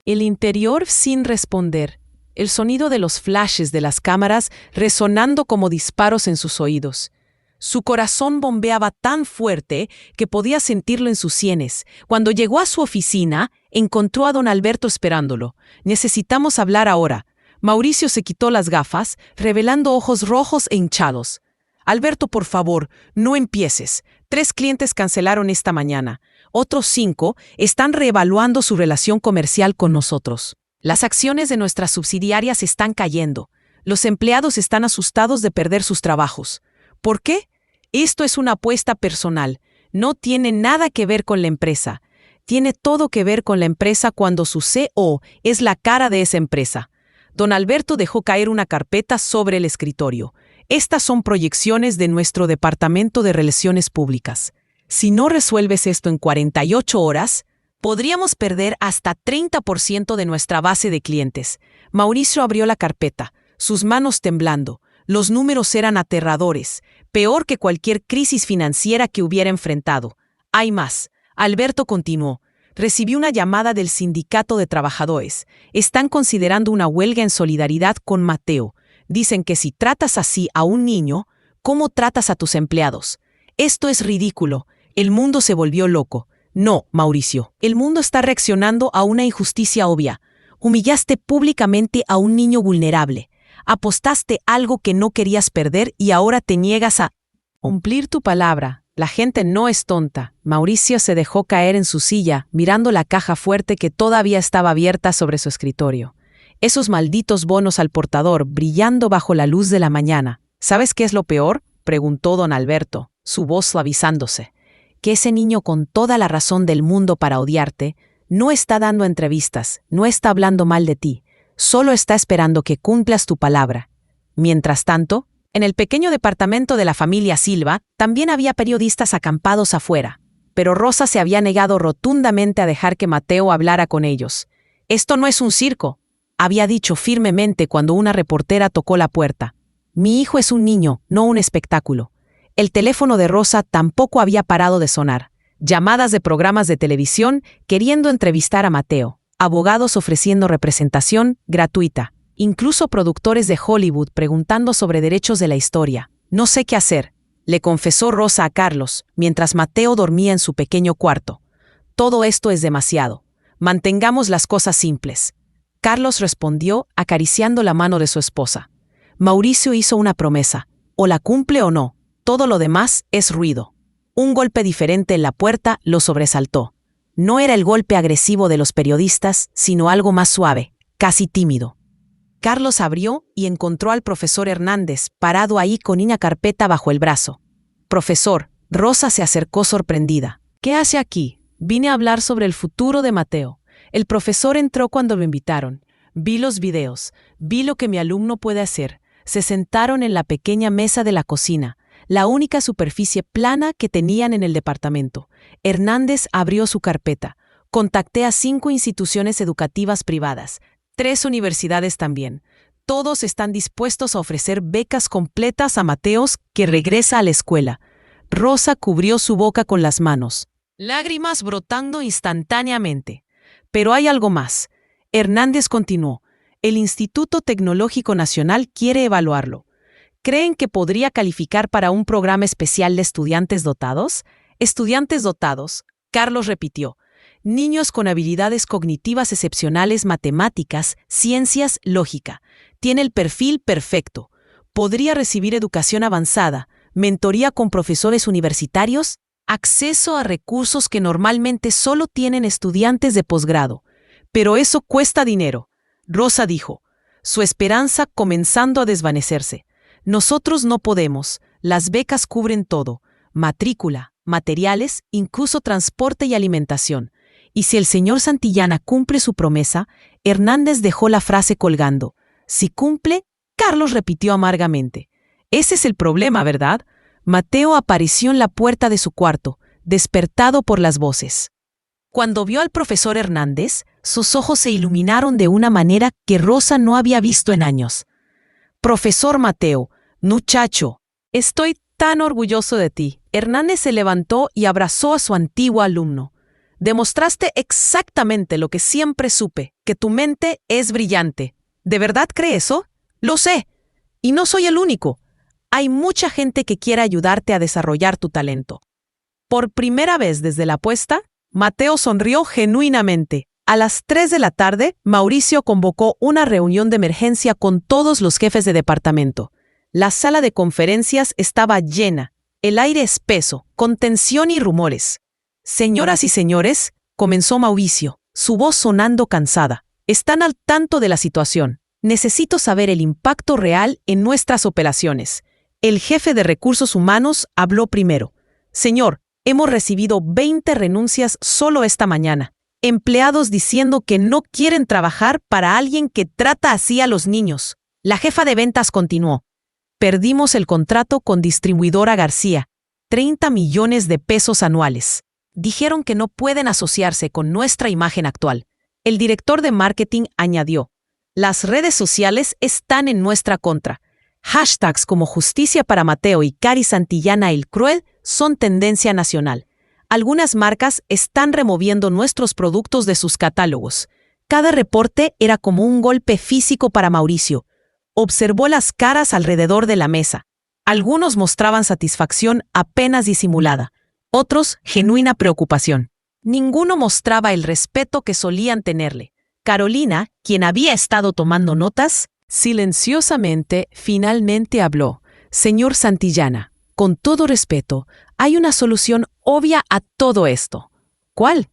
el interior sin responder, el sonido de los flashes de las cámaras resonando como disparos en sus oídos. Su corazón bombeaba tan fuerte que podía sentirlo en sus sienes. Cuando llegó a su oficina, encontró a don Alberto esperándolo. Necesitamos hablar ahora. Mauricio se quitó las gafas, revelando ojos rojos e hinchados. Alberto, por favor, no empieces. 3 clientes cancelaron esta mañana. Otros 5 están reevaluando su relación comercial con nosotros. Las acciones de nuestras subsidiarias están cayendo. Los empleados están asustados de perder sus trabajos. ¿Por qué? Esto es una apuesta personal. No tiene nada que ver con la empresa. Tiene todo que ver con la empresa cuando su CEO es la cara de esa empresa. Don Alberto dejó caer una carpeta sobre el escritorio. Estas son proyecciones de nuestro Departamento de Relaciones Públicas. Si no resuelves esto en 48 horas, podríamos perder hasta 30% de nuestra base de clientes. Mauricio abrió la carpeta, sus manos temblando. Los números eran aterradores, peor que cualquier crisis financiera que hubiera enfrentado. Hay más. Alberto continuó. Recibí una llamada del sindicato de trabajadores. Están considerando una huelga en solidaridad con Mateo. Dicen que si tratas así a un niño, ¿cómo tratas a tus empleados? Esto es ridículo. El mundo se volvió loco. No, Mauricio, el mundo está reaccionando a una injusticia obvia. Humillaste públicamente a un niño vulnerable. Apostaste algo que no querías perder y ahora te niegas a cumplir tu palabra. La gente no es tonta. Mauricio se dejó caer en su silla, mirando la caja fuerte que todavía estaba abierta sobre su escritorio. Esos malditos bonos al portador, brillando bajo la luz de la mañana. ¿Sabes qué es lo peor?, preguntó don Alberto, su voz suavizándose. Que ese niño con toda la razón del mundo para odiarte, no está dando entrevistas, no está hablando mal de ti, solo está esperando que cumplas tu palabra. Mientras tanto, en el pequeño departamento de la familia Silva también había periodistas acampados afuera, pero Rosa se había negado rotundamente a dejar que Mateo hablara con ellos. «Esto no es un circo», había dicho firmemente cuando una reportera tocó la puerta. «Mi hijo es un niño, no un espectáculo. El teléfono de Rosa tampoco había parado de sonar. Llamadas de programas de televisión queriendo entrevistar a Mateo, abogados ofreciendo representación gratuita, incluso productores de Hollywood preguntando sobre derechos de la historia. No sé qué hacer, le confesó Rosa a Carlos, mientras Mateo dormía en su pequeño cuarto. Todo esto es demasiado. Mantengamos las cosas simples. Carlos respondió acariciando la mano de su esposa. Mauricio hizo una promesa. O la cumple o no. Todo lo demás es ruido. Un golpe diferente en la puerta lo sobresaltó. No era el golpe agresivo de los periodistas, sino algo más suave, casi tímido. Carlos abrió y encontró al profesor Hernández parado ahí con una carpeta bajo el brazo. «Profesor», Rosa se acercó sorprendida. «¿Qué hace aquí? Vine a hablar sobre el futuro de Mateo». El profesor entró cuando lo invitaron. Vi los videos, vi lo que mi alumno puede hacer. Se sentaron en la pequeña mesa de la cocina, la única superficie plana que tenían en el departamento. Hernández abrió su carpeta. Contacté a 5 instituciones educativas privadas, 3 universidades también. Todos están dispuestos a ofrecer becas completas a Mateos que regresa a la escuela. Rosa cubrió su boca con las manos, lágrimas brotando instantáneamente. Pero hay algo más. Hernández continuó. El Instituto Tecnológico Nacional quiere evaluarlo. ¿Creen que podría calificar para un programa especial de estudiantes dotados? Estudiantes dotados, Carlos repitió. Niños con habilidades cognitivas excepcionales, matemáticas, ciencias, lógica. Tiene el perfil perfecto. Podría recibir educación avanzada, mentoría con profesores universitarios, acceso a recursos que normalmente solo tienen estudiantes de posgrado. Pero eso cuesta dinero, Rosa dijo, su esperanza comenzando a desvanecerse. Nosotros no podemos, las becas cubren todo, matrícula, materiales, incluso transporte y alimentación. Y si el señor Santillana cumple su promesa, Hernández dejó la frase colgando. Si cumple, Carlos repitió amargamente. Ese es el problema, ¿verdad? Mateo apareció en la puerta de su cuarto, despertado por las voces. Cuando vio al profesor Hernández, sus ojos se iluminaron de una manera que Rosa no había visto en años. «Profesor Mateo, muchacho, estoy tan orgulloso de ti». Hernández se levantó y abrazó a su antiguo alumno. «Demostraste exactamente lo que siempre supe, que tu mente es brillante. ¿De verdad cree eso? Lo sé. Y no soy el único. Hay mucha gente que quiere ayudarte a desarrollar tu talento». Por primera vez desde la apuesta, Mateo sonrió genuinamente. A las 3 de la tarde, Mauricio convocó una reunión de emergencia con todos los jefes de departamento. La sala de conferencias estaba llena, el aire espeso, con tensión y rumores. «Señoras y señores», comenzó Mauricio, su voz sonando cansada, «están al tanto de la situación. Necesito saber el impacto real en nuestras operaciones». El jefe de recursos humanos habló primero. «Señor, hemos recibido 20 renuncias solo esta mañana. Empleados diciendo que no quieren trabajar para alguien que trata así a los niños». La jefa de ventas continuó. «Perdimos el contrato con distribuidora García, 30 millones de pesos anuales. Dijeron que no pueden asociarse con nuestra imagen actual». El director de marketing añadió. «Las redes sociales están en nuestra contra. Hashtags como Justicia para Mateo y Cari Santillana el Cruel son tendencia nacional. Algunas marcas están removiendo nuestros productos de sus catálogos». Cada reporte era como un golpe físico para Mauricio. Observó las caras alrededor de la mesa. Algunos mostraban satisfacción apenas disimulada, otros genuina preocupación. Ninguno mostraba el respeto que solían tenerle. Carolina, quien había estado tomando notas, silenciosamente finalmente habló. «Señor Santillana, con todo respeto, hay una solución obvia a todo esto». «¿Cuál?».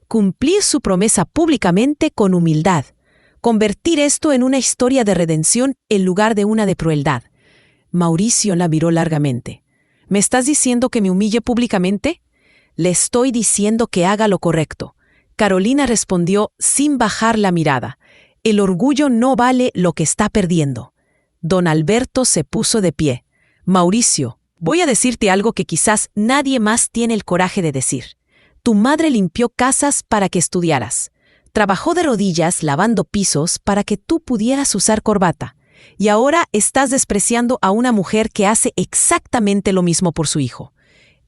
«Cumplir su promesa públicamente con humildad. Convertir esto en una historia de redención en lugar de una de crueldad». Mauricio la miró largamente. «¿Me estás diciendo que me humille públicamente?». «Le estoy diciendo que haga lo correcto». Carolina respondió sin bajar la mirada. «El orgullo no vale lo que está perdiendo». Don Alberto se puso de pie. «Mauricio, voy a decirte algo que quizás nadie más tiene el coraje de decir. Tu madre limpió casas para que estudiaras. Trabajó de rodillas lavando pisos para que tú pudieras usar corbata. Y ahora estás despreciando a una mujer que hace exactamente lo mismo por su hijo.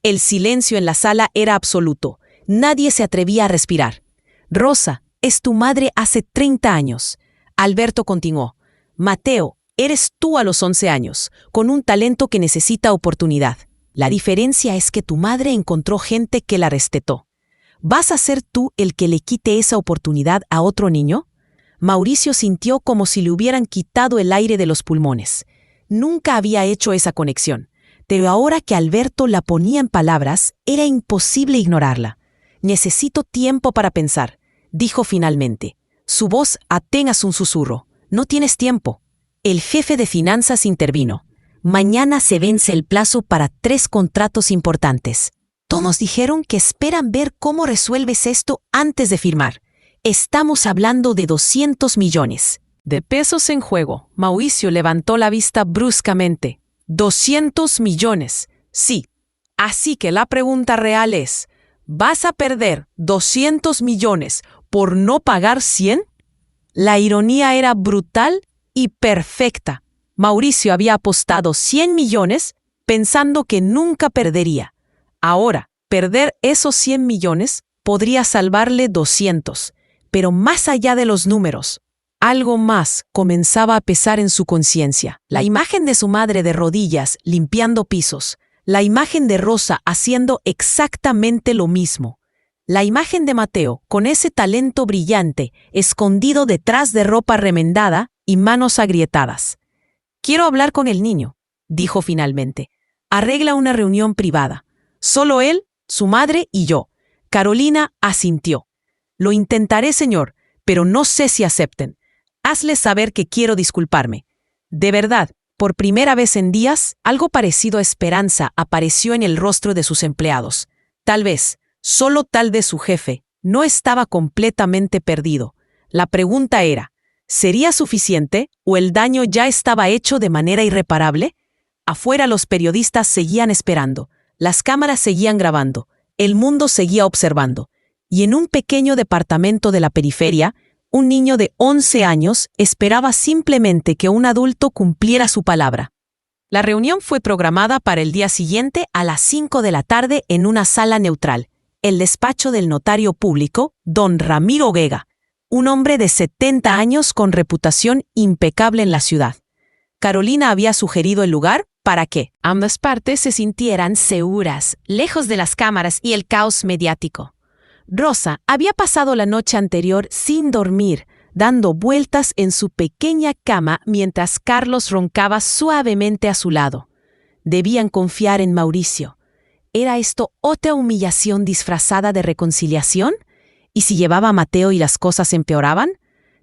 El silencio en la sala era absoluto. Nadie se atrevía a respirar. Rosa, es tu madre hace 30 años. Alberto continuó. Mateo, eres tú a los 11 años, con un talento que necesita oportunidad. La diferencia es que tu madre encontró gente que la respetó. ¿Vas a ser tú el que le quite esa oportunidad a otro niño? Mauricio sintió como si le hubieran quitado el aire de los pulmones. Nunca había hecho esa conexión, pero ahora que Alberto la ponía en palabras, era imposible ignorarla. Necesito tiempo para pensar, dijo finalmente. Su voz apenas un susurro. No tienes tiempo. El jefe de finanzas intervino. Mañana se vence el plazo para 3 contratos importantes. Todos dijeron que esperan ver cómo resuelves esto antes de firmar. Estamos hablando de 200 millones de pesos en juego. Mauricio levantó la vista bruscamente. 200 millones. Sí. Así que la pregunta real es, ¿vas a perder 200 millones por no pagar 100? La ironía era brutal y perfecta. Mauricio había apostado 100 millones pensando que nunca perdería. Ahora, perder esos 100 millones podría salvarle 200. Pero más allá de los números, algo más comenzaba a pesar en su conciencia. La imagen de su madre de rodillas limpiando pisos. La imagen de Rosa haciendo exactamente lo mismo. La imagen de Mateo con ese talento brillante escondido detrás de ropa remendada y manos agrietadas. Quiero hablar con el niño, dijo finalmente. Arregla una reunión privada. Solo él, su madre y yo. Carolina asintió. Lo intentaré, señor, pero no sé si acepten. Hazles saber que quiero disculparme. De verdad, por primera vez en días, algo parecido a esperanza apareció en el rostro de sus empleados. Tal vez, solo tal vez su jefe, no estaba completamente perdido. La pregunta era, ¿sería suficiente o el daño ya estaba hecho de manera irreparable? Afuera los periodistas seguían esperando, las cámaras seguían grabando, el mundo seguía observando. Y en un pequeño departamento de la periferia, un niño de 11 años esperaba simplemente que un adulto cumpliera su palabra. La reunión fue programada para el día siguiente a las 5 de la tarde en una sala neutral, el despacho del notario público, don Ramiro Vega, un hombre de 70 años con reputación impecable en la ciudad. Carolina había sugerido el lugar para que ambas partes se sintieran seguras, lejos de las cámaras y el caos mediático. Rosa había pasado la noche anterior sin dormir, dando vueltas en su pequeña cama mientras Carlos roncaba suavemente a su lado. Debían confiar en Mauricio. ¿Era esto otra humillación disfrazada de reconciliación? ¿Y si llevaba a Mateo y las cosas empeoraban?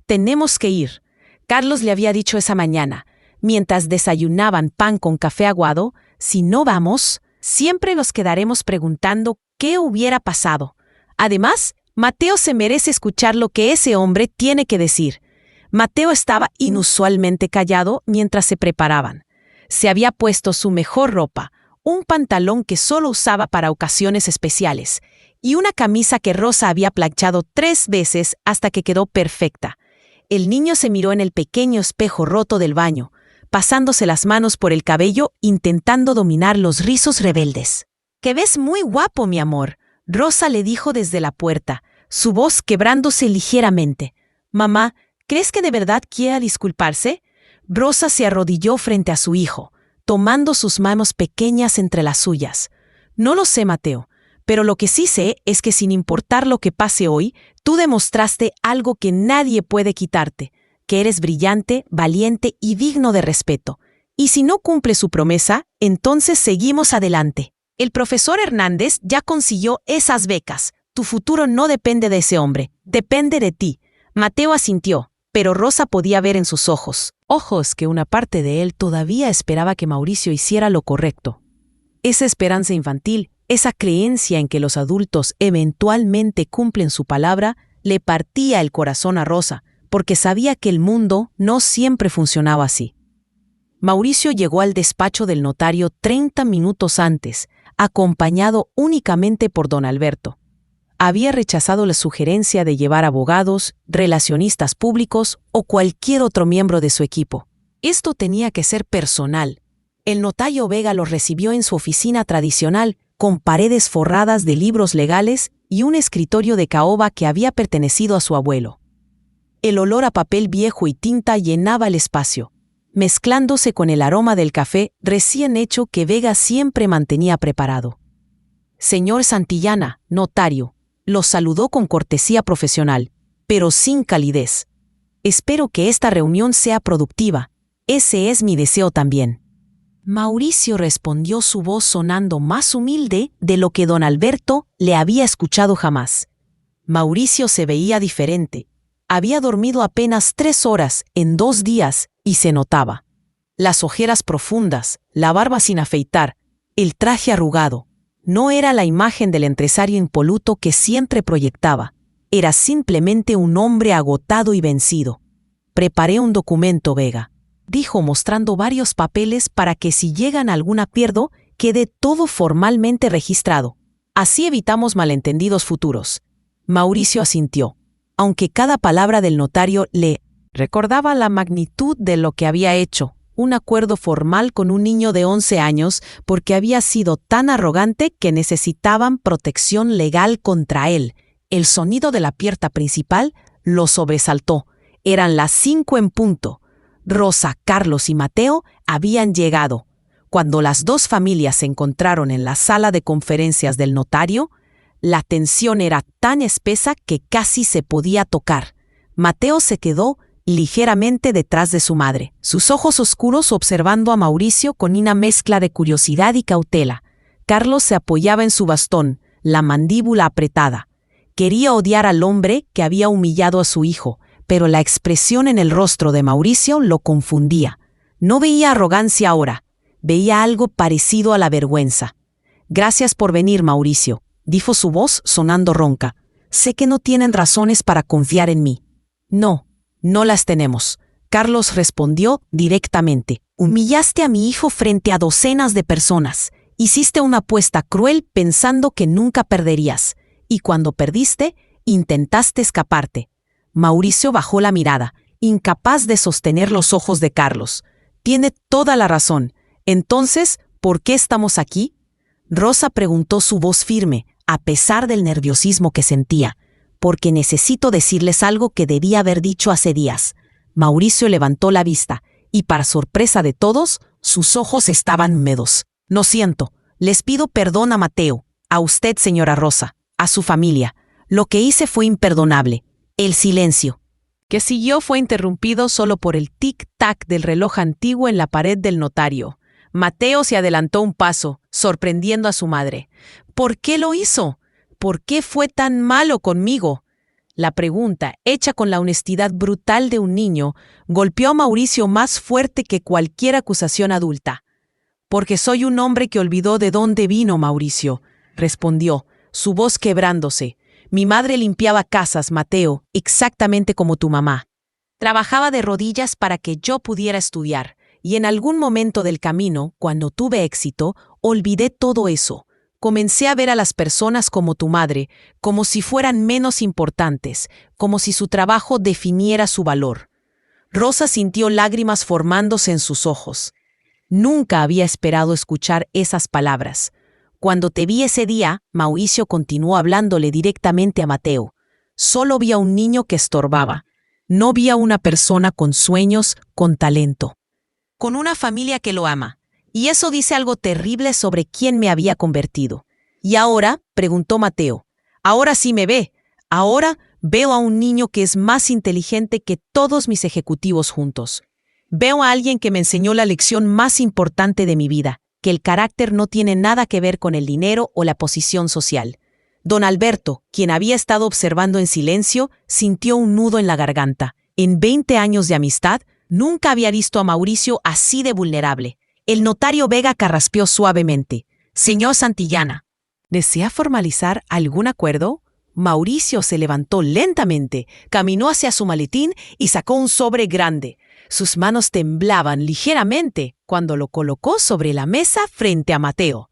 Tenemos que ir. Carlos le había dicho esa mañana, mientras desayunaban pan con café aguado, si no vamos, siempre nos quedaremos preguntando qué hubiera pasado. Además, Mateo se merece escuchar lo que ese hombre tiene que decir. Mateo estaba inusualmente callado mientras se preparaban. Se había puesto su mejor ropa, un pantalón que solo usaba para ocasiones especiales, y una camisa que Rosa había planchado 3 veces hasta que quedó perfecta. El niño se miró en el pequeño espejo roto del baño, pasándose las manos por el cabello intentando dominar los rizos rebeldes. «Que ves muy guapo, mi amor», Rosa le dijo desde la puerta, su voz quebrándose ligeramente. «Mamá, ¿crees que de verdad quiera disculparse?» Rosa se arrodilló frente a su hijo, tomando sus manos pequeñas entre las suyas. «No lo sé, Mateo, pero lo que sí sé es que sin importar lo que pase hoy, tú demostraste algo que nadie puede quitarte, que eres brillante, valiente y digno de respeto. Y si no cumple su promesa, entonces seguimos adelante. El profesor Hernández ya consiguió esas becas. Tu futuro no depende de ese hombre, depende de ti». Mateo asintió, pero Rosa podía ver en sus ojos que una parte de él todavía esperaba que Mauricio hiciera lo correcto. Esa esperanza infantil, esa creencia en que los adultos eventualmente cumplen su palabra, le partía el corazón a Rosa, porque sabía que el mundo no siempre funcionaba así. Mauricio llegó al despacho del notario 30 minutos antes, acompañado únicamente por don Alberto. Había rechazado la sugerencia de llevar abogados, relacionistas públicos o cualquier otro miembro de su equipo. Esto tenía que ser personal. El notario Vega lo recibió en su oficina tradicional, con paredes forradas de libros legales y un escritorio de caoba que había pertenecido a su abuelo. El olor a papel viejo y tinta llenaba el espacio, mezclándose con el aroma del café recién hecho que Vega siempre mantenía preparado. Señor Santillana, notario, lo saludó con cortesía profesional, pero sin calidez. Espero que esta reunión sea productiva. Ese es mi deseo también. Mauricio respondió, su voz sonando más humilde de lo que don Alberto le había escuchado jamás. Mauricio se veía diferente. Había dormido apenas 3 horas en 2 días y se notaba. Las ojeras profundas, la barba sin afeitar, el traje arrugado. No era la imagen del empresario impoluto que siempre proyectaba. Era simplemente un hombre agotado y vencido. Preparé un documento, Vega, dijo mostrando varios papeles para que si llegan a algún acuerdo, quede todo formalmente registrado. Así evitamos malentendidos futuros. Mauricio asintió, aunque cada palabra del notario le recordaba la magnitud de lo que había hecho. Un acuerdo formal con un niño de 11 años porque había sido tan arrogante que necesitaban protección legal contra él. El sonido de la puerta principal lo sobresaltó. Eran las 5 en punto. Rosa, Carlos y Mateo habían llegado. Cuando las 2 familias se encontraron en la sala de conferencias del notario, la tensión era tan espesa que casi se podía tocar. Mateo se quedó ligeramente detrás de su madre, sus ojos oscuros observando a Mauricio con una mezcla de curiosidad y cautela. Carlos se apoyaba en su bastón, la mandíbula apretada. Quería odiar al hombre que había humillado a su hijo, pero la expresión en el rostro de Mauricio lo confundía. No veía arrogancia ahora, veía algo parecido a la vergüenza. «Gracias por venir, Mauricio», dijo su voz sonando ronca. «Sé que no tienen razones para confiar en mí». No las tenemos», Carlos respondió directamente. «Humillaste a mi hijo frente a docenas de personas. Hiciste una apuesta cruel pensando que nunca perderías. Y cuando perdiste, intentaste escaparte». Mauricio bajó la mirada, incapaz de sostener los ojos de Carlos. «Tiene toda la razón. Entonces, ¿por qué estamos aquí?». Rosa preguntó, su voz firme, a pesar del nerviosismo que sentía. «Porque necesito decirles algo que debía haber dicho hace días». Mauricio levantó la vista, y para sorpresa de todos, sus ojos estaban húmedos. «Lo siento. Les pido perdón a Mateo, a usted, señora Rosa, a su familia. Lo que hice fue imperdonable». El silencio que siguió fue interrumpido solo por el tic-tac del reloj antiguo en la pared del notario. Mateo se adelantó un paso, sorprendiendo a su madre. «¿Por qué lo hizo? ¿Por qué fue tan malo conmigo?». La pregunta, hecha con la honestidad brutal de un niño, golpeó a Mauricio más fuerte que cualquier acusación adulta. «Porque soy un hombre que olvidó de dónde vino, Mauricio», respondió, su voz quebrándose. «Mi madre limpiaba casas, Mateo, exactamente como tu mamá. Trabajaba de rodillas para que yo pudiera estudiar, y en algún momento del camino, cuando tuve éxito, olvidé todo eso. Comencé a ver a las personas como tu madre, como si fueran menos importantes, como si su trabajo definiera su valor». Rosa sintió lágrimas formándose en sus ojos. Nunca había esperado escuchar esas palabras. «Cuando te vi ese día», Mauricio continuó hablándole directamente a Mateo, «solo vi a un niño que estorbaba. No vi a una persona con sueños, con talento, con una familia que lo ama. Y eso dice algo terrible sobre quién me había convertido». «¿Y ahora?», preguntó Mateo. «Ahora sí me ve. Ahora veo a un niño que es más inteligente que todos mis ejecutivos juntos. Veo a alguien que me enseñó la lección más importante de mi vida, que el carácter no tiene nada que ver con el dinero o la posición social». Don Alberto, quien había estado observando en silencio, sintió un nudo en la garganta. En 20 años de amistad, nunca había visto a Mauricio así de vulnerable. El notario Vega carraspeó suavemente. «Señor Santillana, ¿desea formalizar algún acuerdo?». Mauricio se levantó lentamente, caminó hacia su maletín y sacó un sobre grande. Sus manos temblaban ligeramente cuando lo colocó sobre la mesa frente a Mateo.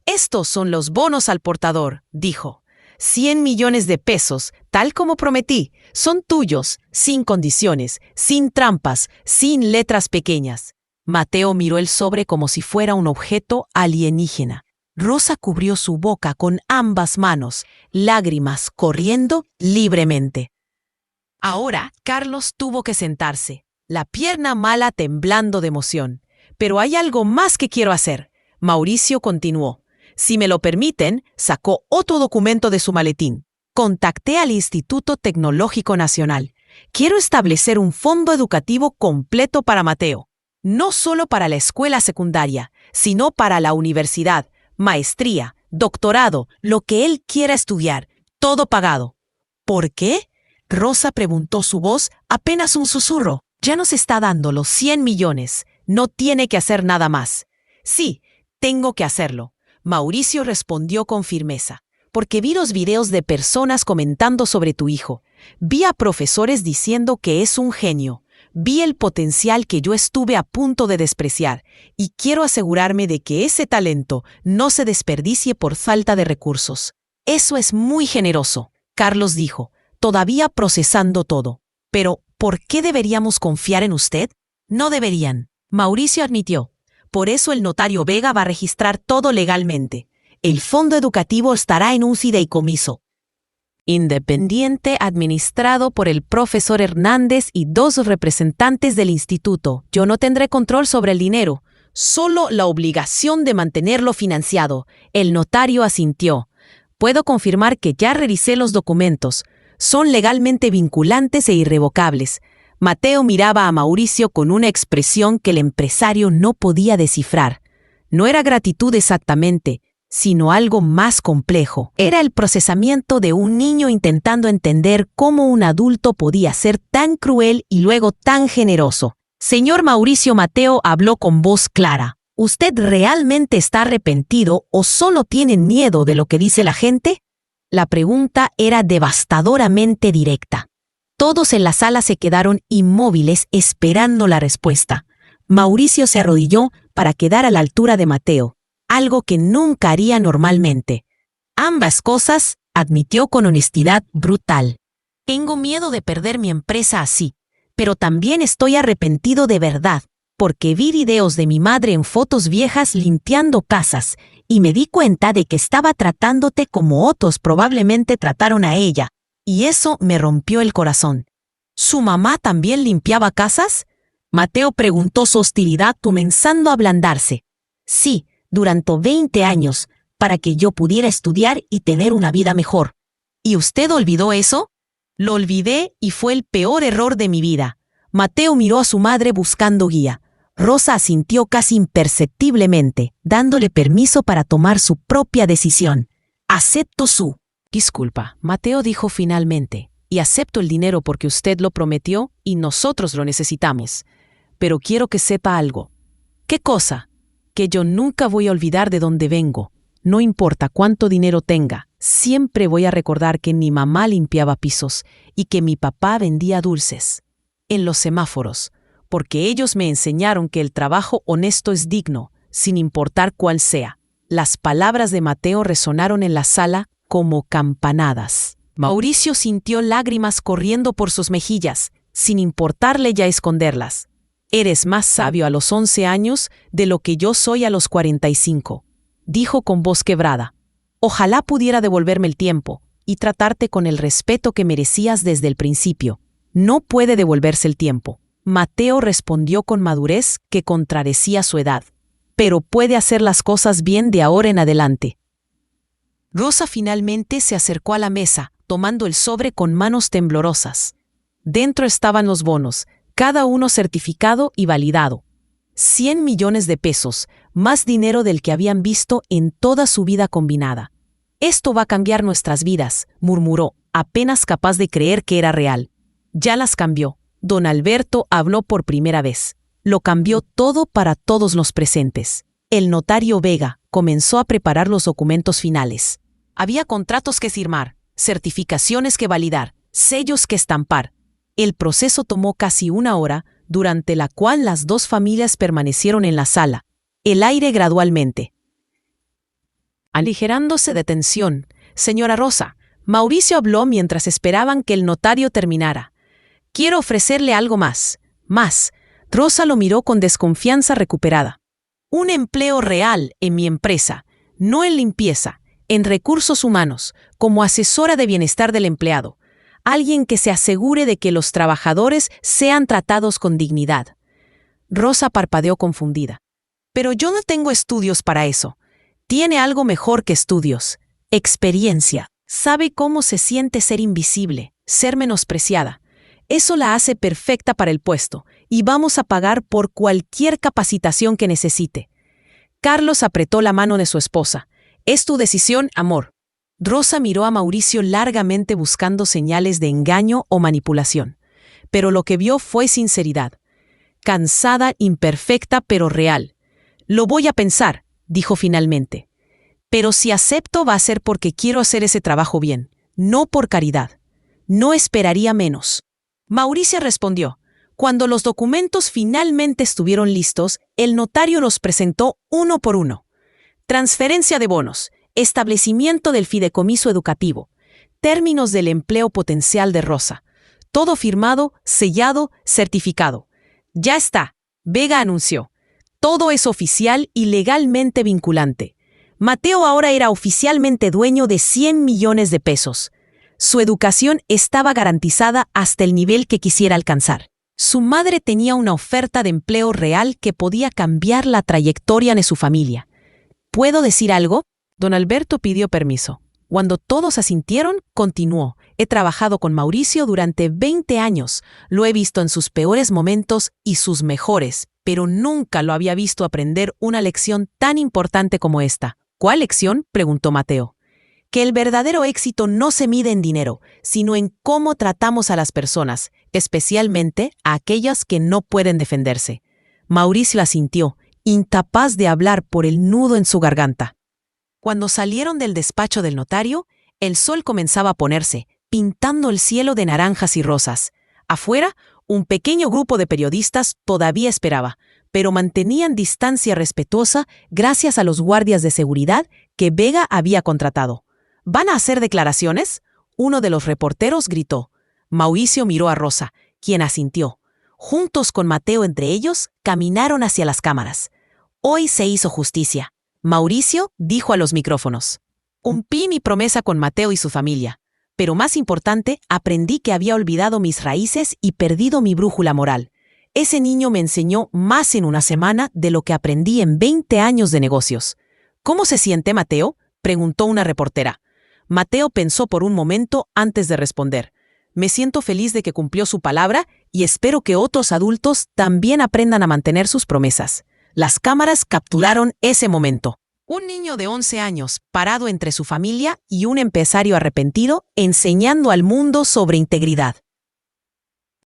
«Estos son los bonos al portador», dijo. 100 millones de pesos, Tal como prometí, son tuyos, sin condiciones, sin trampas, sin letras pequeñas. Mateo miró el sobre como si fuera un objeto alienígena. Rosa cubrió su boca con ambas manos, lágrimas corriendo libremente. Ahora, Carlos tuvo que sentarse, la pierna mala temblando de emoción. Pero hay algo más que quiero hacer. Mauricio continuó. Si me lo permiten, sacó otro documento de su maletín. Contacté al Instituto Tecnológico Nacional. Quiero establecer un fondo educativo completo para Mateo. No solo para la escuela secundaria, sino para la universidad, maestría, doctorado, lo que él quiera estudiar. Todo pagado. ¿Por qué? Rosa preguntó, su voz apenas un susurro. Ya nos está dando los 100 millones. No tiene que hacer nada más. Sí, tengo que hacerlo. Mauricio respondió con firmeza. Porque vi los videos de personas comentando sobre tu hijo. Vi a profesores diciendo que es un genio. Vi el potencial que yo estuve a punto de despreciar. Y quiero asegurarme de que ese talento no se desperdicie por falta de recursos. Eso es muy generoso, Carlos dijo, todavía procesando todo. Pero, ¿por qué deberíamos confiar en usted? No deberían. Mauricio admitió. Por eso el notario Vega va a registrar todo legalmente. El fondo educativo estará en un fideicomiso independiente administrado por el profesor Hernández y 2 representantes del instituto. Yo no tendré control sobre el dinero, solo la obligación de mantenerlo financiado. El notario asintió. Puedo confirmar que ya revisé los documentos. Son legalmente vinculantes e irrevocables. Mateo miraba a Mauricio con una expresión que el empresario no podía descifrar. No era gratitud exactamente, sino algo más complejo. Era el procesamiento de un niño intentando entender cómo un adulto podía ser tan cruel y luego tan generoso. Señor Mauricio, Mateo habló con voz clara. ¿Usted realmente está arrepentido o solo tiene miedo de lo que dice la gente? La pregunta era devastadoramente directa. Todos en la sala se quedaron inmóviles esperando la respuesta. Mauricio se arrodilló para quedar a la altura de Mateo, algo que nunca haría normalmente. Ambas cosas, admitió con honestidad brutal. Tengo miedo de perder mi empresa así, pero también estoy arrepentido de verdad, porque vi videos de mi madre en fotos viejas limpiando casas y me di cuenta de que estaba tratándote como otros probablemente trataron a ella, y eso me rompió el corazón. ¿Su mamá también limpiaba casas? Mateo preguntó, su hostilidad comenzando a ablandarse. Sí, durante 20 años, para que yo pudiera estudiar y tener una vida mejor. ¿Y usted olvidó eso? Lo olvidé y fue el peor error de mi vida. Mateo miró a su madre buscando guía. Rosa asintió casi imperceptiblemente, dándole permiso para tomar su propia decisión. Acepto su... Disculpa, Mateo dijo finalmente, y acepto el dinero porque usted lo prometió y nosotros lo necesitamos. Pero quiero que sepa algo. ¿Qué cosa? Que yo nunca voy a olvidar de dónde vengo. No importa cuánto dinero tenga, siempre voy a recordar que mi mamá limpiaba pisos y que mi papá vendía dulces en los semáforos, porque ellos me enseñaron que el trabajo honesto es digno, sin importar cuál sea. Las palabras de Mateo resonaron en la sala como campanadas. Mauricio sintió lágrimas corriendo por sus mejillas, sin importarle ya esconderlas. Eres más sabio a los 11 años de lo que yo soy a los 45, dijo con voz quebrada. Ojalá pudiera devolverme el tiempo y tratarte con el respeto que merecías desde el principio. No puede devolverse el tiempo. Mateo respondió con madurez que contradecía su edad. Pero puede hacer las cosas bien de ahora en adelante. Rosa finalmente se acercó a la mesa, tomando el sobre con manos temblorosas. Dentro estaban los bonos, cada uno certificado y validado. 100 millones de pesos, más dinero del que habían visto en toda su vida combinada. Esto va a cambiar nuestras vidas, murmuró, apenas capaz de creer que era real. Ya las cambió. Don Alberto habló por primera vez. Lo cambió todo para todos los presentes. El notario Vega comenzó a preparar los documentos finales. Había contratos que firmar, certificaciones que validar, sellos que estampar. El proceso tomó casi 1 hora, durante la cual las 2 familias permanecieron en la sala. El aire gradualmente aligerándose de tensión. Señora Rosa, Mauricio habló mientras esperaban que el notario terminara. Quiero ofrecerle algo más. Más. Rosa lo miró con desconfianza recuperada. Un empleo real en mi empresa, no en limpieza, en recursos humanos, como asesora de bienestar del empleado. Alguien que se asegure de que los trabajadores sean tratados con dignidad. Rosa parpadeó confundida. Pero yo no tengo estudios para eso. Tiene algo mejor que estudios. Experiencia. Sabe cómo se siente ser invisible, ser menospreciada. Eso la hace perfecta para el puesto, y vamos a pagar por cualquier capacitación que necesite. Carlos apretó la mano de su esposa. Es tu decisión, amor. Rosa miró a Mauricio largamente buscando señales de engaño o manipulación. Pero lo que vio fue sinceridad. Cansada, imperfecta, pero real. Lo voy a pensar, dijo finalmente. Pero si acepto va a ser porque quiero hacer ese trabajo bien, no por caridad. No esperaría menos. Mauricio respondió. Cuando los documentos finalmente estuvieron listos, el notario los presentó uno por uno. Transferencia de bonos, establecimiento del fideicomiso educativo, términos del empleo potencial de Rosa. Todo firmado, sellado, certificado. Ya está, Vega anunció. Todo es oficial y legalmente vinculante. Mateo ahora era oficialmente dueño de 100 millones de pesos. Su educación estaba garantizada hasta el nivel que quisiera alcanzar. Su madre tenía una oferta de empleo real que podía cambiar la trayectoria de su familia. ¿Puedo decir algo? Don Alberto pidió permiso. Cuando todos asintieron, continuó. He trabajado con Mauricio durante 20 años. Lo he visto en sus peores momentos y sus mejores, pero nunca lo había visto aprender una lección tan importante como esta. ¿Cuál lección?, preguntó Mateo. Que el verdadero éxito no se mide en dinero, sino en cómo tratamos a las personas, especialmente a aquellas que no pueden defenderse. Mauricio asintió, incapaz de hablar por el nudo en su garganta. Cuando salieron del despacho del notario, el sol comenzaba a ponerse, pintando el cielo de naranjas y rosas. Afuera, un pequeño grupo de periodistas todavía esperaba, pero mantenían distancia respetuosa gracias a los guardias de seguridad que Vega había contratado. ¿Van a hacer declaraciones?, uno de los reporteros gritó. Mauricio miró a Rosa, quien asintió. Juntos con Mateo entre ellos, caminaron hacia las cámaras. Hoy se hizo justicia. Mauricio dijo a los micrófonos. Cumplí mi promesa con Mateo y su familia. Pero más importante, aprendí que había olvidado mis raíces y perdido mi brújula moral. Ese niño me enseñó más en una semana de lo que aprendí en 20 años de negocios. ¿Cómo se siente, Mateo?, preguntó una reportera. Mateo pensó por un momento antes de responder. Me siento feliz de que cumplió su palabra y espero que otros adultos también aprendan a mantener sus promesas. Las cámaras capturaron ese momento. Un niño de 11 años, parado entre su familia y un empresario arrepentido, enseñando al mundo sobre integridad.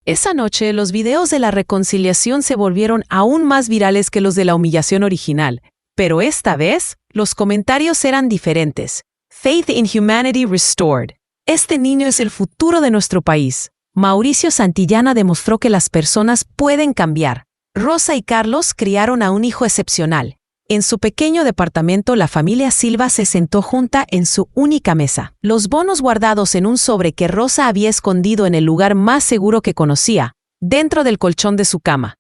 Esa noche, los videos de la reconciliación se volvieron aún más virales que los de la humillación original. Pero esta vez, los comentarios eran diferentes. Faith in Humanity Restored. Este niño es el futuro de nuestro país. Mauricio Santillana demostró que las personas pueden cambiar. Rosa y Carlos criaron a un hijo excepcional. En su pequeño departamento, la familia Silva se sentó junta en su única mesa. Los bonos guardados en un sobre que Rosa había escondido en el lugar más seguro que conocía, dentro del colchón de su cama.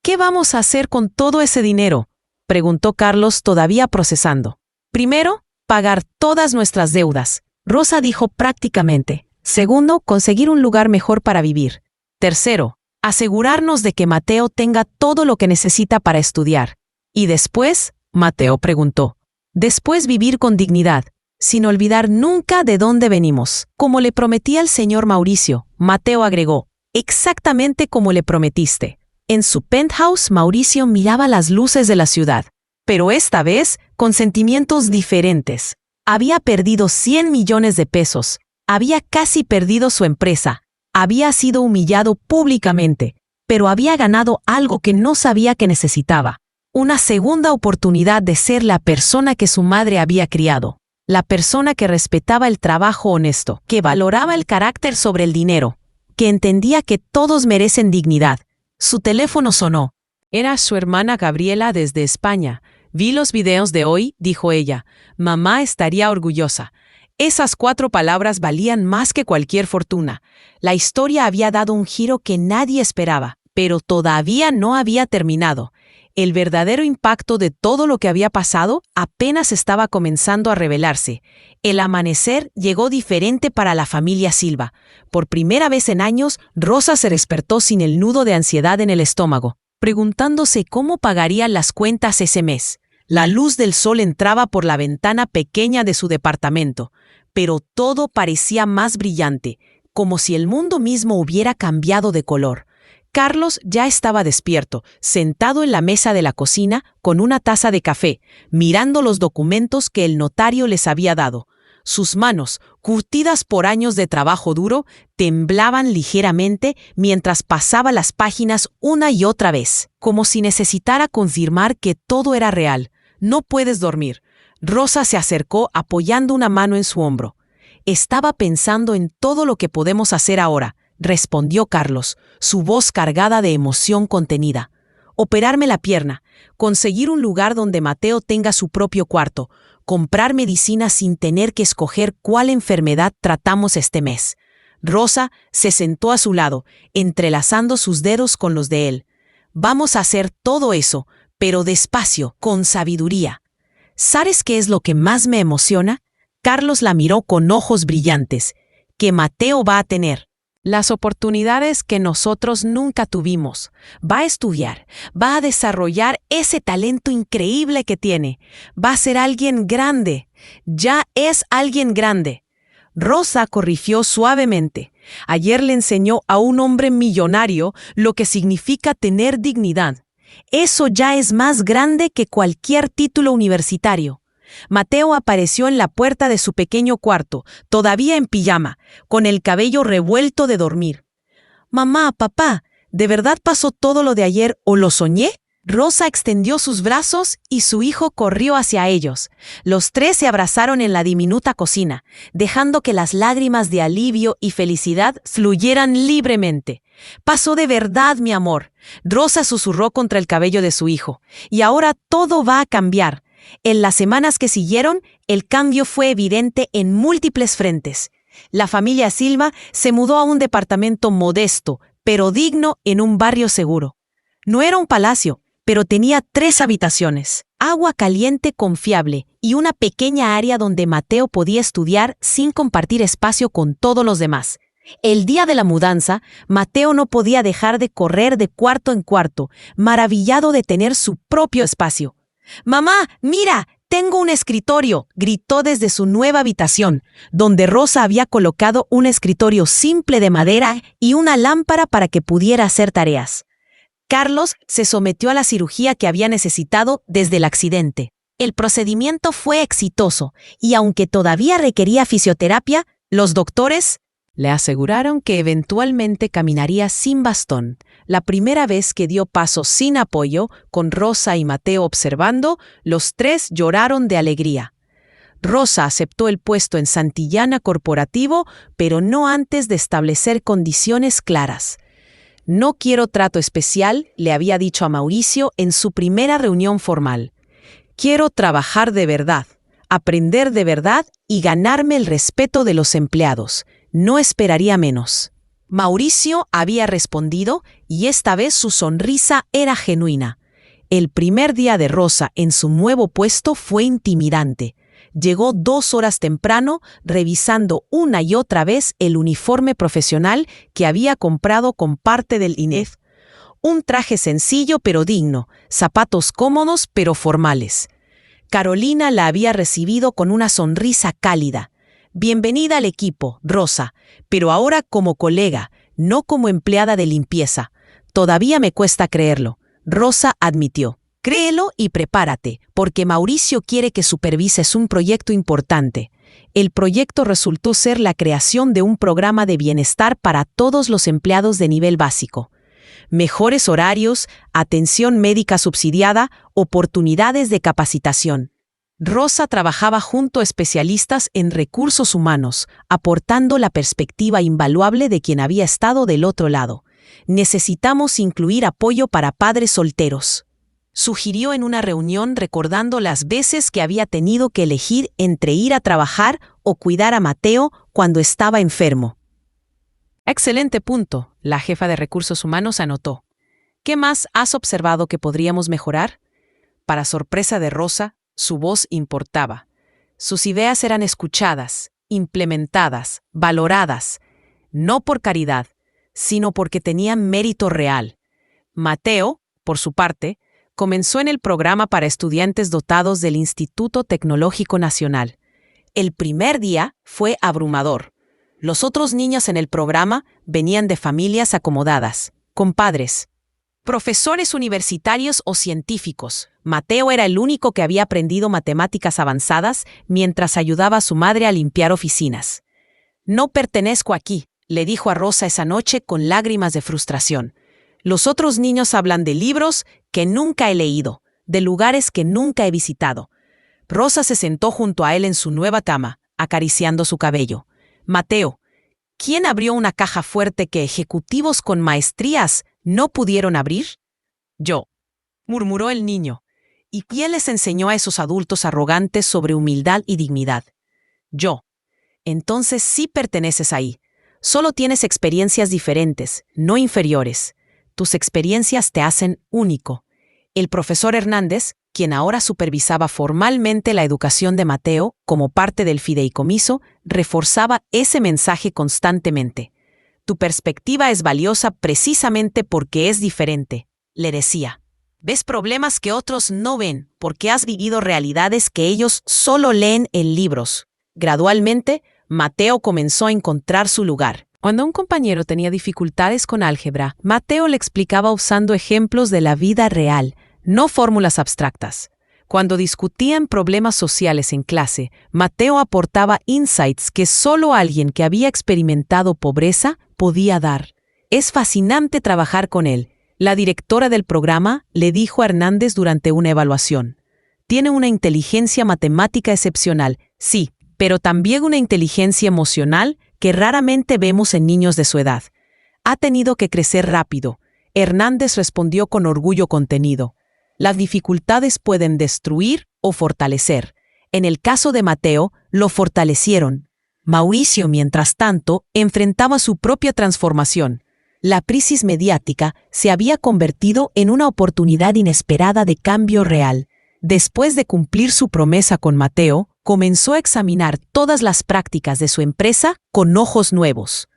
¿Qué vamos a hacer con todo ese dinero?, preguntó Carlos, todavía procesando. Primero, pagar todas nuestras deudas, Rosa dijo prácticamente. Segundo, conseguir un lugar mejor para vivir. Tercero, asegurarnos de que Mateo tenga todo lo que necesita para estudiar. Y después, Mateo preguntó, después vivir con dignidad, sin olvidar nunca de dónde venimos. Como le prometí al señor Mauricio, Mateo agregó, exactamente como le prometiste. En su penthouse, Mauricio miraba las luces de la ciudad, pero esta vez con sentimientos diferentes. Había perdido 100 millones de pesos, había casi perdido su empresa, había sido humillado públicamente, pero había ganado algo que no sabía que necesitaba. Una segunda oportunidad de ser la persona que su madre había criado, la persona que respetaba el trabajo honesto, que valoraba el carácter sobre el dinero, que entendía que todos merecen dignidad. Su teléfono sonó. Era su hermana Gabriela desde España. Vi los videos de hoy, dijo ella. Mamá estaría orgullosa. Esas 4 palabras valían más que cualquier fortuna. La historia había dado un giro que nadie esperaba, pero todavía no había terminado. El verdadero impacto de todo lo que había pasado apenas estaba comenzando a revelarse. El amanecer llegó diferente para la familia Silva. Por primera vez en años, Rosa se despertó sin el nudo de ansiedad en el estómago, preguntándose cómo pagaría las cuentas ese mes. La luz del sol entraba por la ventana pequeña de su departamento, pero todo parecía más brillante, como si el mundo mismo hubiera cambiado de color. Carlos ya estaba despierto, sentado en la mesa de la cocina con una taza de café, mirando los documentos que el notario les había dado. Sus manos, curtidas por años de trabajo duro, temblaban ligeramente mientras pasaba las páginas una y otra vez, como si necesitara confirmar que todo era real. «No puedes dormir». Rosa se acercó apoyando una mano en su hombro. «Estaba pensando en todo lo que podemos hacer ahora», respondió Carlos, su voz cargada de emoción contenida. «Operarme la pierna, conseguir un lugar donde Mateo tenga su propio cuarto, comprar medicina sin tener que escoger cuál enfermedad tratamos este mes». Rosa se sentó a su lado, entrelazando sus dedos con los de él. «Vamos a hacer todo eso, pero despacio, con sabiduría». «¿Sabes qué es lo que más me emociona?». Carlos la miró con ojos brillantes. «Que Mateo va a tener las oportunidades que nosotros nunca tuvimos. Va a estudiar, va a desarrollar ese talento increíble que tiene. Va a ser alguien grande. Ya es alguien grande». Rosa corrigió suavemente. «Ayer le enseñó a un hombre millonario lo que significa tener dignidad. Eso ya es más grande que cualquier título universitario». Mateo apareció en la puerta de su pequeño cuarto, todavía en pijama, con el cabello revuelto de dormir. «Mamá, papá, ¿de verdad pasó todo lo de ayer o lo soñé?». Rosa extendió sus brazos y su hijo corrió hacia ellos. Los 3 se abrazaron en la diminuta cocina, dejando que las lágrimas de alivio y felicidad fluyeran libremente. «Pasó de verdad, mi amor», Rosa susurró contra el cabello de su hijo. «Y ahora todo va a cambiar». En las semanas que siguieron, el cambio fue evidente en múltiples frentes. La familia Silva se mudó a un departamento modesto, pero digno en un barrio seguro. No era un palacio, pero tenía 3 habitaciones, agua caliente confiable y una pequeña área donde Mateo podía estudiar sin compartir espacio con todos los demás. El día de la mudanza, Mateo no podía dejar de correr de cuarto en cuarto, maravillado de tener su propio espacio. «Mamá, mira, tengo un escritorio», gritó desde su nueva habitación, donde Rosa había colocado un escritorio simple de madera y una lámpara para que pudiera hacer tareas. Carlos se sometió a la cirugía que había necesitado desde el accidente. El procedimiento fue exitoso y aunque todavía requería fisioterapia, los doctores le aseguraron que eventualmente caminaría sin bastón. La primera vez que dio pasos sin apoyo, con Rosa y Mateo observando, los 3 lloraron de alegría. Rosa aceptó el puesto en Santillana Corporativo, pero no antes de establecer condiciones claras. «No quiero trato especial», le había dicho a Mauricio en su primera reunión formal. «Quiero trabajar de verdad, aprender de verdad y ganarme el respeto de los empleados. No esperaría menos». Mauricio había respondido y esta vez su sonrisa era genuina. El primer día de Rosa en su nuevo puesto fue intimidante. Llegó 2 horas temprano, revisando una y otra vez el uniforme profesional que había comprado con parte del INEF. Un traje sencillo pero digno, zapatos cómodos pero formales. Carolina la había recibido con una sonrisa cálida. «Bienvenida al equipo, Rosa, pero ahora como colega, no como empleada de limpieza. Todavía me cuesta creerlo», Rosa admitió. «Créelo y prepárate, porque Mauricio quiere que supervises un proyecto importante». El proyecto resultó ser la creación de un programa de bienestar para todos los empleados de nivel básico. Mejores horarios, atención médica subsidiada, oportunidades de capacitación. Rosa trabajaba junto a especialistas en recursos humanos, aportando la perspectiva invaluable de quien había estado del otro lado. «Necesitamos incluir apoyo para padres solteros». sugirió en una reunión recordando las veces que había tenido que elegir entre ir a trabajar o cuidar a Mateo cuando estaba enfermo. Excelente punto, la jefa de recursos humanos anotó. ¿Qué más has observado que podríamos mejorar? Para sorpresa de Rosa, su voz importaba. Sus ideas eran escuchadas, implementadas, valoradas, no por caridad, sino porque tenían mérito real. Mateo, por su parte, comenzó en el programa para estudiantes dotados del Instituto Tecnológico Nacional. El primer día fue abrumador. Los otros niños en el programa venían de familias acomodadas, con padres, profesores universitarios o científicos. Mateo era el único que había aprendido matemáticas avanzadas mientras ayudaba a su madre a limpiar oficinas. No pertenezco aquí, le dijo a Rosa esa noche con lágrimas de frustración. Los otros niños hablan de libros que nunca he leído, de lugares que nunca he visitado. Rosa se sentó junto a él en su nueva cama, acariciando su cabello. Mateo, ¿quién abrió una caja fuerte que ejecutivos con maestrías no pudieron abrir? Yo, murmuró el niño. ¿Y quién les enseñó a esos adultos arrogantes sobre humildad y dignidad? Yo. Entonces sí perteneces ahí. Solo tienes experiencias diferentes, no inferiores. Tus experiencias te hacen único. El profesor Hernández, quien ahora supervisaba formalmente la educación de Mateo como parte del fideicomiso, reforzaba ese mensaje constantemente. Tu perspectiva es valiosa precisamente porque es diferente, le decía. Ves problemas que otros no ven porque has vivido realidades que ellos solo leen en libros. Gradualmente, Mateo comenzó a encontrar su lugar. Cuando un compañero tenía dificultades con álgebra, Mateo le explicaba usando ejemplos de la vida real, no fórmulas abstractas. Cuando discutían problemas sociales en clase, Mateo aportaba insights que solo alguien que había experimentado pobreza podía dar. Es fascinante trabajar con él. La directora del programa le dijo a Hernández durante una evaluación. Tiene una inteligencia matemática excepcional, sí, pero también una inteligencia emocional que raramente vemos en niños de su edad. Ha tenido que crecer rápido. Hernández respondió con orgullo contenido. Las dificultades pueden destruir o fortalecer. En el caso de Mateo, lo fortalecieron. Mauricio, mientras tanto, enfrentaba su propia transformación. La crisis mediática se había convertido en una oportunidad inesperada de cambio real. Después de cumplir su promesa con Mateo, comenzó a examinar todas las prácticas de su empresa con ojos nuevos.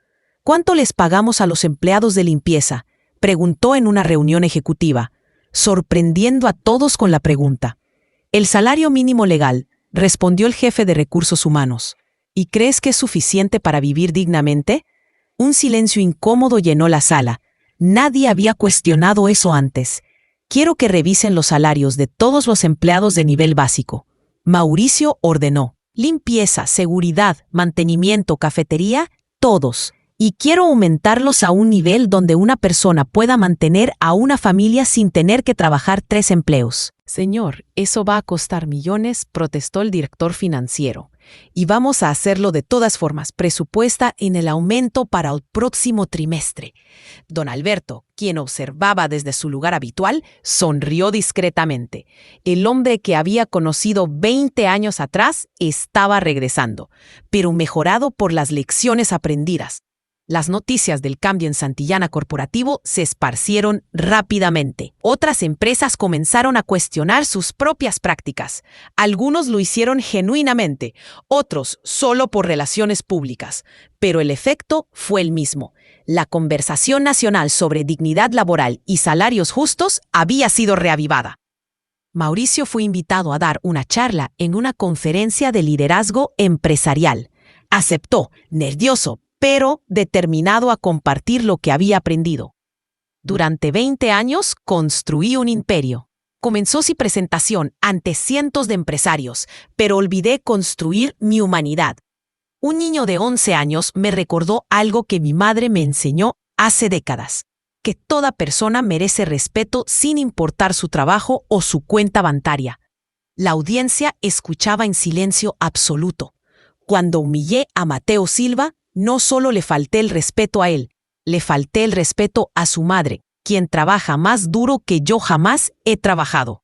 ¿Cuánto les pagamos a los empleados de limpieza?, preguntó en una reunión ejecutiva, sorprendiendo a todos con la pregunta. El salario mínimo legal, respondió el jefe de recursos humanos. ¿Y crees que es suficiente para vivir dignamente? Un silencio incómodo llenó la sala. Nadie había cuestionado eso antes. Quiero que revisen los salarios de todos los empleados de nivel básico. Mauricio ordenó. Limpieza, seguridad, mantenimiento, cafetería, todos. Y quiero aumentarlos a un nivel donde una persona pueda mantener a una familia sin tener que trabajar 3 empleos. Señor, eso va a costar millones, protestó el director financiero. Y vamos a hacerlo de todas formas, presupuesta en el aumento para el próximo trimestre. Don Alberto, quien observaba desde su lugar habitual, sonrió discretamente. El hombre que había conocido 20 años atrás estaba regresando, pero mejorado por las lecciones aprendidas. Las noticias del cambio en Santillana Corporativo se esparcieron rápidamente. Otras empresas comenzaron a cuestionar sus propias prácticas. Algunos lo hicieron genuinamente, otros solo por relaciones públicas. Pero el efecto fue el mismo. La conversación nacional sobre dignidad laboral y salarios justos había sido reavivada. Mauricio fue invitado a dar una charla en una conferencia de liderazgo empresarial. Aceptó, nervioso, pero determinado a compartir lo que había aprendido. Durante 20 años construí un imperio. Comenzó su presentación ante cientos de empresarios, pero olvidé construir mi humanidad. Un niño de 11 años me recordó algo que mi madre me enseñó hace décadas, que toda persona merece respeto sin importar su trabajo o su cuenta bancaria. La audiencia escuchaba en silencio absoluto. Cuando humillé a Mateo Silva, no solo le falté el respeto a él, le falté el respeto a su madre. quien trabaja más duro que yo jamás he trabajado.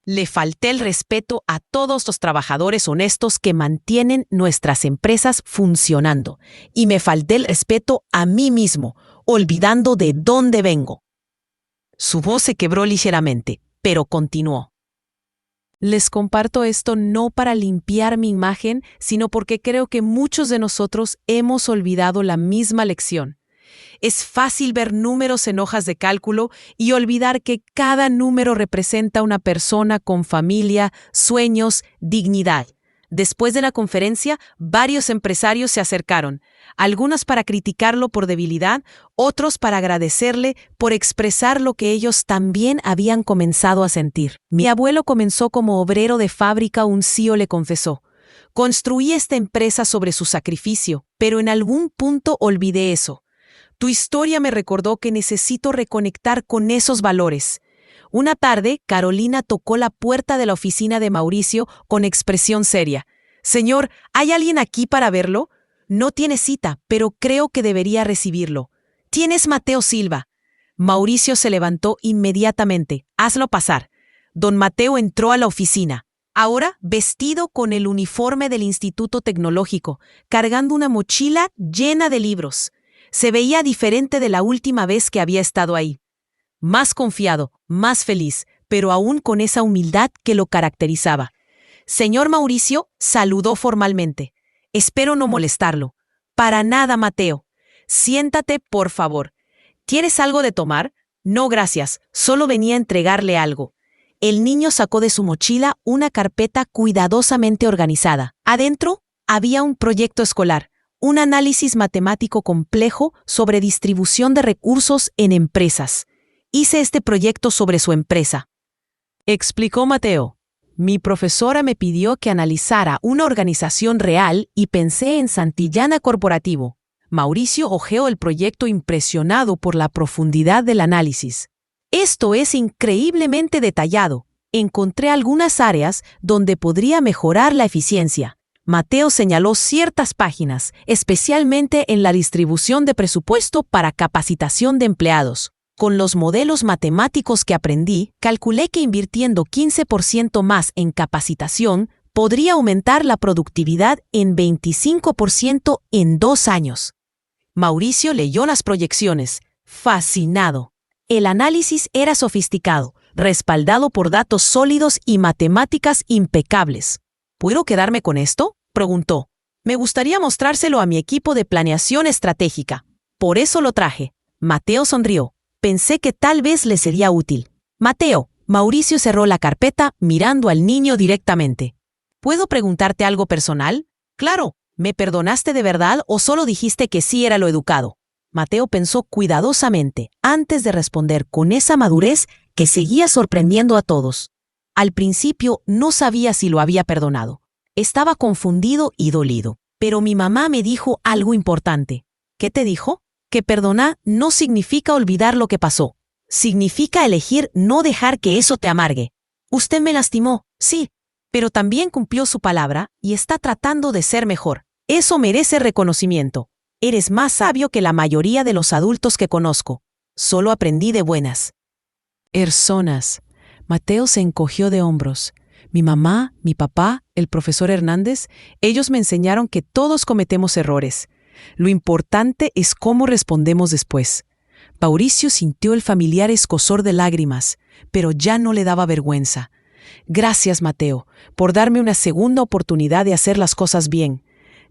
Le falté el respeto a todos los trabajadores honestos que mantienen nuestras empresas funcionando, y me falté el respeto a mí mismo, olvidando de dónde vengo. Su voz se quebró ligeramente, pero continuó. Les comparto esto no para limpiar mi imagen, sino porque creo que muchos de nosotros hemos olvidado la misma lección. Es fácil ver números en hojas de cálculo y olvidar que cada número representa una persona con familia, sueños, dignidad. Después de la conferencia, varios empresarios se acercaron, algunos para criticarlo por debilidad, otros para agradecerle por expresar lo que ellos también habían comenzado a sentir. Mi abuelo comenzó como obrero de fábrica, un CEO le confesó. Construí esta empresa sobre su sacrificio, pero en algún punto olvidé eso. Tu historia me recordó que necesito reconectar con esos valores. Una tarde, Carolina tocó la puerta de la oficina de Mauricio con expresión seria. «Señor, ¿hay alguien aquí para verlo? No tiene cita, pero creo que debería recibirlo. ¿Tienes Mateo Silva?» Mauricio se levantó inmediatamente. «Hazlo pasar». Don Mateo entró a la oficina, ahora vestido con el uniforme del Instituto Tecnológico, cargando una mochila llena de libros. Se veía diferente de la última vez que había estado ahí. Más confiado, más feliz, pero aún con esa humildad que lo caracterizaba. «Señor Mauricio», saludó formalmente. «Espero no molestarlo». «Para nada, Mateo. Siéntate, por favor. ¿Quieres algo de tomar?» «No, gracias. Solo venía a entregarle algo». El niño sacó de su mochila una carpeta cuidadosamente organizada. Adentro había un proyecto escolar, un análisis matemático complejo sobre distribución de recursos en empresas. «Hice este proyecto sobre su empresa», explicó Mateo. «Mi profesora me pidió que analizara una organización real y pensé en Santillana Corporativo». Mauricio hojeó el proyecto impresionado por la profundidad del análisis. «Esto es increíblemente detallado. Encontré algunas áreas donde podría mejorar la eficiencia». Mateo señaló ciertas páginas, especialmente en la distribución de presupuesto para capacitación de empleados. «Con los modelos matemáticos que aprendí, calculé que invirtiendo 15% más en capacitación, podría aumentar la productividad en 25% en 2 años. Mauricio leyó las proyecciones, fascinado. El análisis era sofisticado, respaldado por datos sólidos y matemáticas impecables. «¿Puedo quedarme con esto?», preguntó. «Me gustaría mostrárselo a mi equipo de planeación estratégica. Por eso lo traje». Mateo sonrió. «Pensé que tal vez le sería útil». «Mateo», Mauricio cerró la carpeta mirando al niño directamente. «¿Puedo preguntarte algo personal?». «Claro, ¿me perdonaste de verdad o solo dijiste que sí era lo educado?». Mateo pensó cuidadosamente antes de responder con esa madurez que seguía sorprendiendo a todos. Al principio no sabía si lo había perdonado. Estaba confundido y dolido. «Pero mi mamá me dijo algo importante». «¿Qué te dijo?». «Que perdonar no significa olvidar lo que pasó. Significa elegir no dejar que eso te amargue. Usted me lastimó, sí, pero también cumplió su palabra y está tratando de ser mejor. Eso merece reconocimiento. Eres más sabio que la mayoría de los adultos que conozco. Solo aprendí de buenas». «Personas». Mateo se encogió de hombros. «Mi mamá, mi papá, el profesor Hernández, ellos me enseñaron que todos cometemos errores. Lo importante es cómo respondemos después». Mauricio sintió el familiar escozor de lágrimas, pero ya no le daba vergüenza. «Gracias, Mateo, por darme una segunda oportunidad de hacer las cosas bien.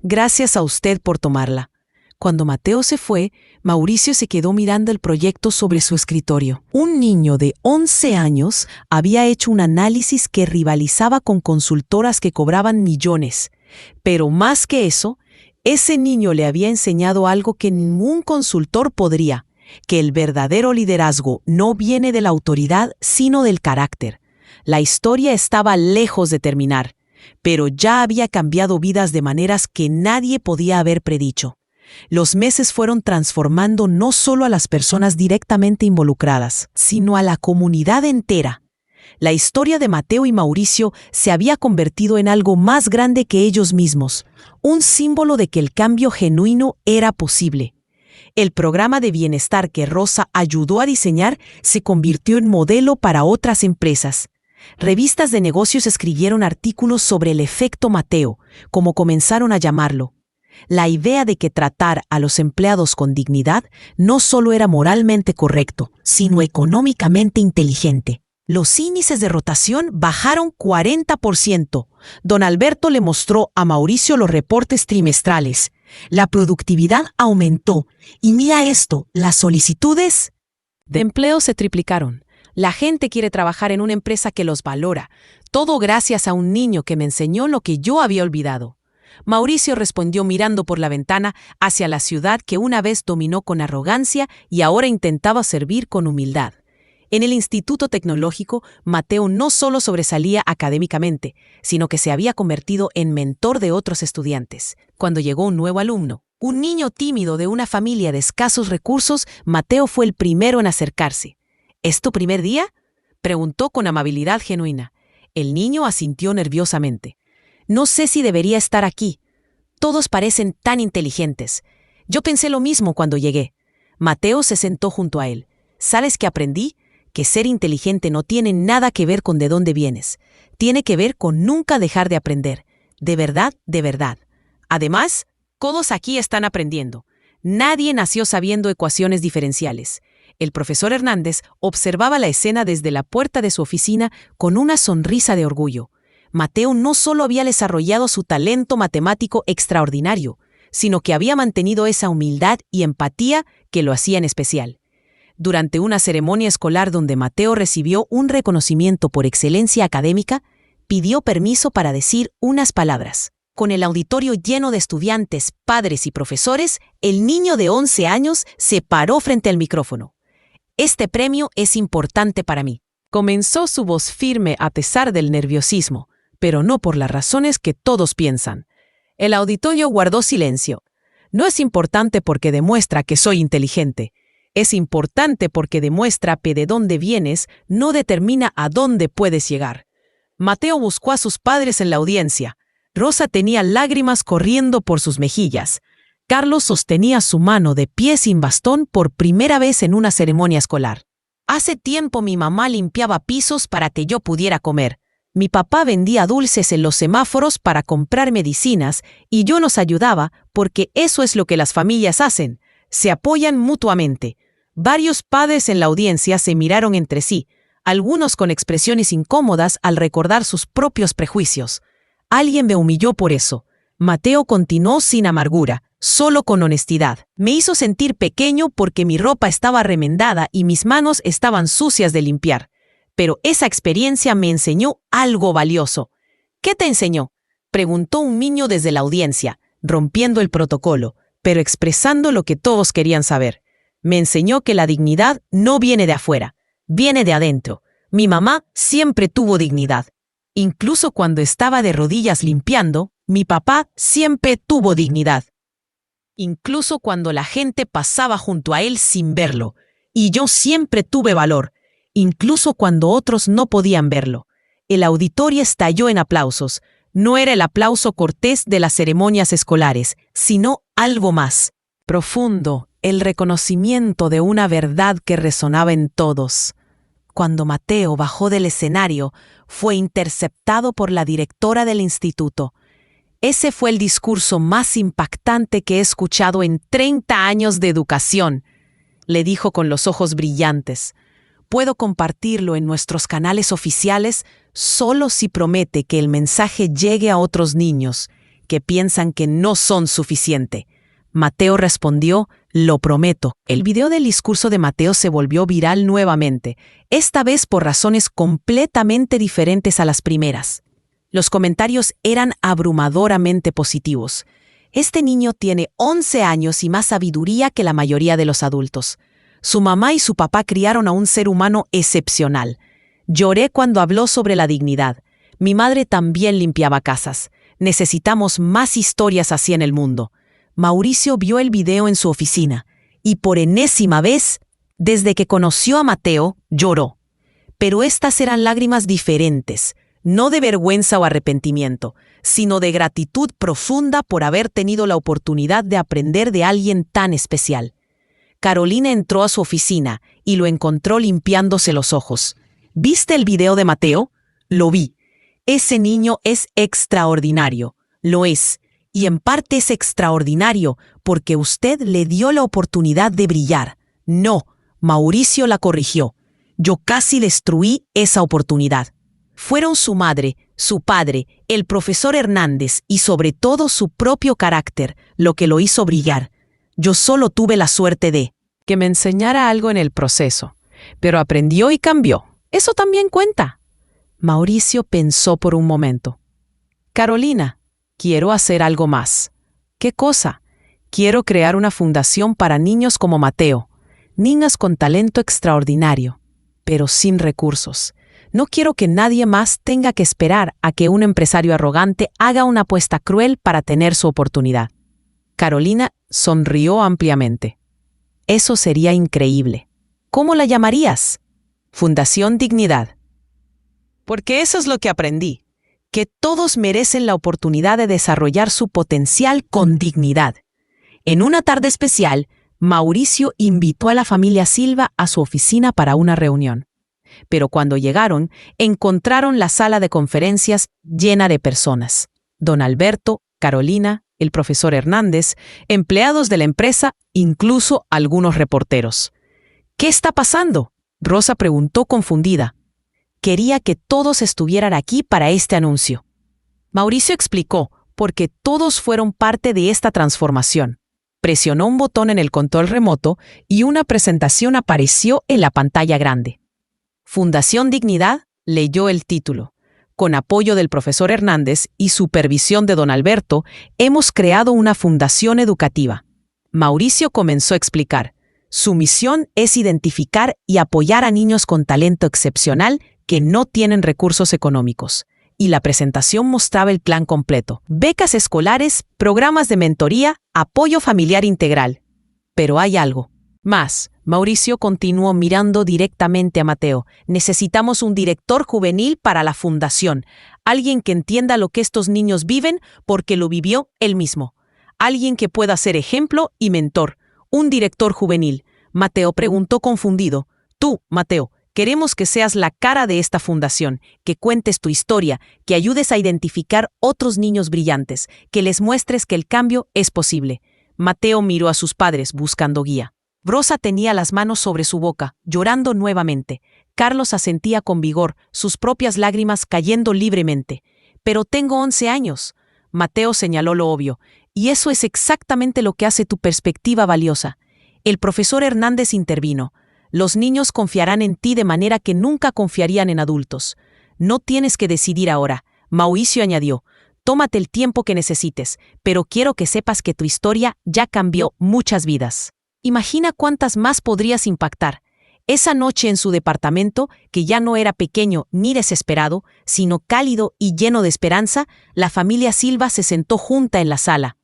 Gracias a usted por tomarla». Cuando Mateo se fue, Mauricio se quedó mirando el proyecto sobre su escritorio. Un niño de 11 años había hecho un análisis que rivalizaba con consultoras que cobraban millones. Pero más que eso, ese niño le había enseñado algo que ningún consultor podría, que el verdadero liderazgo no viene de la autoridad, sino del carácter. La historia estaba lejos de terminar, pero ya había cambiado vidas de maneras que nadie podía haber predicho. Los meses fueron transformando no solo a las personas directamente involucradas, sino a la comunidad entera. La historia de Mateo y Mauricio se había convertido en algo más grande que ellos mismos, un símbolo de que el cambio genuino era posible. El programa de bienestar que Rosa ayudó a diseñar se convirtió en modelo para otras empresas. Revistas de negocios escribieron artículos sobre el efecto Mateo, como comenzaron a llamarlo. La idea de que tratar a los empleados con dignidad no solo era moralmente correcto, sino económicamente inteligente. Los índices de rotación bajaron 40%. Don Alberto le mostró a Mauricio los reportes trimestrales. La productividad aumentó. Y mira esto, las solicitudes de empleo se triplicaron. La gente quiere trabajar en una empresa que los valora. Todo gracias a un niño que me enseñó lo que yo había olvidado. Mauricio respondió mirando por la ventana hacia la ciudad que una vez dominó con arrogancia y ahora intentaba servir con humildad. En el Instituto Tecnológico, Mateo no solo sobresalía académicamente, sino que se había convertido en mentor de otros estudiantes. Cuando llegó un nuevo alumno, un niño tímido de una familia de escasos recursos, Mateo fue el primero en acercarse. ¿Es tu primer día?, preguntó con amabilidad genuina. El niño asintió nerviosamente. No sé si debería estar aquí. Todos parecen tan inteligentes. Yo pensé lo mismo cuando llegué. Mateo se sentó junto a él. ¿Sabes qué aprendí? Que ser inteligente no tiene nada que ver con de dónde vienes. Tiene que ver con nunca dejar de aprender. De verdad, de verdad. Además, todos aquí están aprendiendo. Nadie nació sabiendo ecuaciones diferenciales. El profesor Hernández observaba la escena desde la puerta de su oficina con una sonrisa de orgullo. Mateo no solo había desarrollado su talento matemático extraordinario, sino que había mantenido esa humildad y empatía que lo hacían especial. Durante una ceremonia escolar donde Mateo recibió un reconocimiento por excelencia académica, pidió permiso para decir unas palabras. Con el auditorio lleno de estudiantes, padres y profesores, el niño de 11 años se paró frente al micrófono. Este premio es importante para mí. Comenzó su voz firme a pesar del nerviosismo, pero no por las razones que todos piensan. El auditorio guardó silencio. No es importante porque demuestra que soy inteligente. Es importante porque demuestra que de dónde vienes no determina a dónde puedes llegar. Mateo buscó a sus padres en la audiencia. Rosa tenía lágrimas corriendo por sus mejillas. Carlos sostenía su mano de pie sin bastón por primera vez en una ceremonia escolar. Hace tiempo mi mamá limpiaba pisos para que yo pudiera comer. Mi papá vendía dulces en los semáforos para comprar medicinas y yo nos ayudaba porque eso es lo que las familias hacen. Se apoyan mutuamente. Varios padres en la audiencia se miraron entre sí, algunos con expresiones incómodas al recordar sus propios prejuicios. Alguien me humilló por eso. Mateo continuó sin amargura, solo con honestidad. Me hizo sentir pequeño porque mi ropa estaba remendada y mis manos estaban sucias de limpiar. Pero esa experiencia me enseñó algo valioso. ¿Qué te enseñó?, preguntó un niño desde la audiencia, rompiendo el protocolo, pero expresando lo que todos querían saber. Me enseñó que la dignidad no viene de afuera, viene de adentro. Mi mamá siempre tuvo dignidad. Incluso cuando estaba de rodillas limpiando, mi papá siempre tuvo dignidad. Incluso cuando la gente pasaba junto a él sin verlo, y yo siempre tuve valor. Incluso cuando otros no podían verlo. El auditorio estalló en aplausos. No era el aplauso cortés de las ceremonias escolares, sino algo más profundo, el reconocimiento de una verdad que resonaba en todos. Cuando Mateo bajó del escenario, fue interceptado por la directora del instituto. Ese fue el discurso más impactante que he escuchado en 30 años de educación, le dijo con los ojos brillantes. Puedo compartirlo en nuestros canales oficiales solo si promete que el mensaje llegue a otros niños que piensan que no son suficiente. Mateo respondió, lo prometo. El video del discurso de Mateo se volvió viral nuevamente, esta vez por razones completamente diferentes a las primeras. Los comentarios eran abrumadoramente positivos. Este niño tiene 11 años y más sabiduría que la mayoría de los adultos. Su mamá y su papá criaron a un ser humano excepcional. Lloré cuando habló sobre la dignidad. Mi madre también limpiaba casas. Necesitamos más historias así en el mundo. Mauricio vio el video en su oficina y por enésima vez, desde que conoció a Mateo, lloró. Pero estas eran lágrimas diferentes, no de vergüenza o arrepentimiento, sino de gratitud profunda por haber tenido la oportunidad de aprender de alguien tan especial. Carolina entró a su oficina y lo encontró limpiándose los ojos. ¿Viste el video de Mateo? Lo vi. Ese niño es extraordinario. Lo es. Y en parte es extraordinario porque usted le dio la oportunidad de brillar. No, Mauricio la corrigió. Yo casi destruí esa oportunidad. Fueron su madre, su padre, el profesor Hernández y sobre todo su propio carácter lo que lo hizo brillar. Yo solo tuve la suerte de que me enseñara algo en el proceso, pero aprendió y cambió. Eso también cuenta. Mauricio pensó por un momento. Carolina, quiero hacer algo más. ¿Qué cosa? Quiero crear una fundación para niños como Mateo, niñas con talento extraordinario, pero sin recursos. No quiero que nadie más tenga que esperar a que un empresario arrogante haga una apuesta cruel para tener su oportunidad. Carolina sonrió ampliamente. Eso sería increíble. ¿Cómo la llamarías? Fundación Dignidad. Porque eso es lo que aprendí, que todos merecen la oportunidad de desarrollar su potencial con dignidad. En una tarde especial, Mauricio invitó a la familia Silva a su oficina para una reunión. Pero cuando llegaron, encontraron la sala de conferencias llena de personas. Don Alberto, Carolina, el profesor Hernández, empleados de la empresa, incluso algunos reporteros. ¿Qué está pasando?, Rosa preguntó confundida. Quería que todos estuvieran aquí para este anuncio. Mauricio explicó, porque todos fueron parte de esta transformación. Presionó un botón en el control remoto y una presentación apareció en la pantalla grande. Fundación Dignidad leyó el título. Con apoyo del profesor Hernández y supervisión de don Alberto, hemos creado una fundación educativa. Mauricio comenzó a explicar. Su misión es identificar y apoyar a niños con talento excepcional que no tienen recursos económicos. Y la presentación mostraba el plan completo. Becas escolares, programas de mentoría, apoyo familiar integral. Pero hay algo más. Mauricio continuó mirando directamente a Mateo. Necesitamos un director juvenil para la fundación. Alguien que entienda lo que estos niños viven porque lo vivió él mismo. Alguien que pueda ser ejemplo y mentor. Un director juvenil. Mateo preguntó confundido. Tú, Mateo, queremos que seas la cara de esta fundación, que cuentes tu historia, que ayudes a identificar otros niños brillantes, que les muestres que el cambio es posible. Mateo miró a sus padres buscando guía. Rosa tenía las manos sobre su boca, llorando nuevamente. Carlos asentía con vigor, sus propias lágrimas cayendo libremente. Pero tengo 11 años. Mateo señaló lo obvio. Y eso es exactamente lo que hace tu perspectiva valiosa. El profesor Hernández intervino. Los niños confiarán en ti de manera que nunca confiarían en adultos. No tienes que decidir ahora. Mauricio añadió. Tómate el tiempo que necesites, pero quiero que sepas que tu historia ya cambió muchas vidas. Imagina cuántas más podrías impactar. Esa noche en su departamento, que ya no era pequeño ni desesperado, sino cálido y lleno de esperanza, la familia Silva se sentó junta en la sala.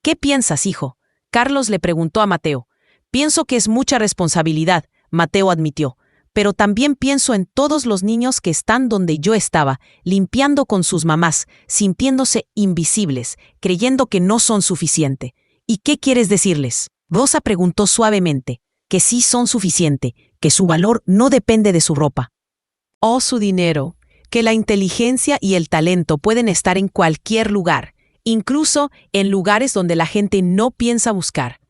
¿Qué piensas, hijo?, Carlos le preguntó a Mateo. Pienso que es mucha responsabilidad, Mateo admitió, pero también pienso en todos los niños que están donde yo estaba, limpiando con sus mamás, sintiéndose invisibles, creyendo que no son suficiente. ¿Y qué quieres decirles? Rosa preguntó suavemente. Que sí son suficiente, que su valor no depende de su ropa o su dinero, que la inteligencia y el talento pueden estar en cualquier lugar, incluso en lugares donde la gente no piensa buscar.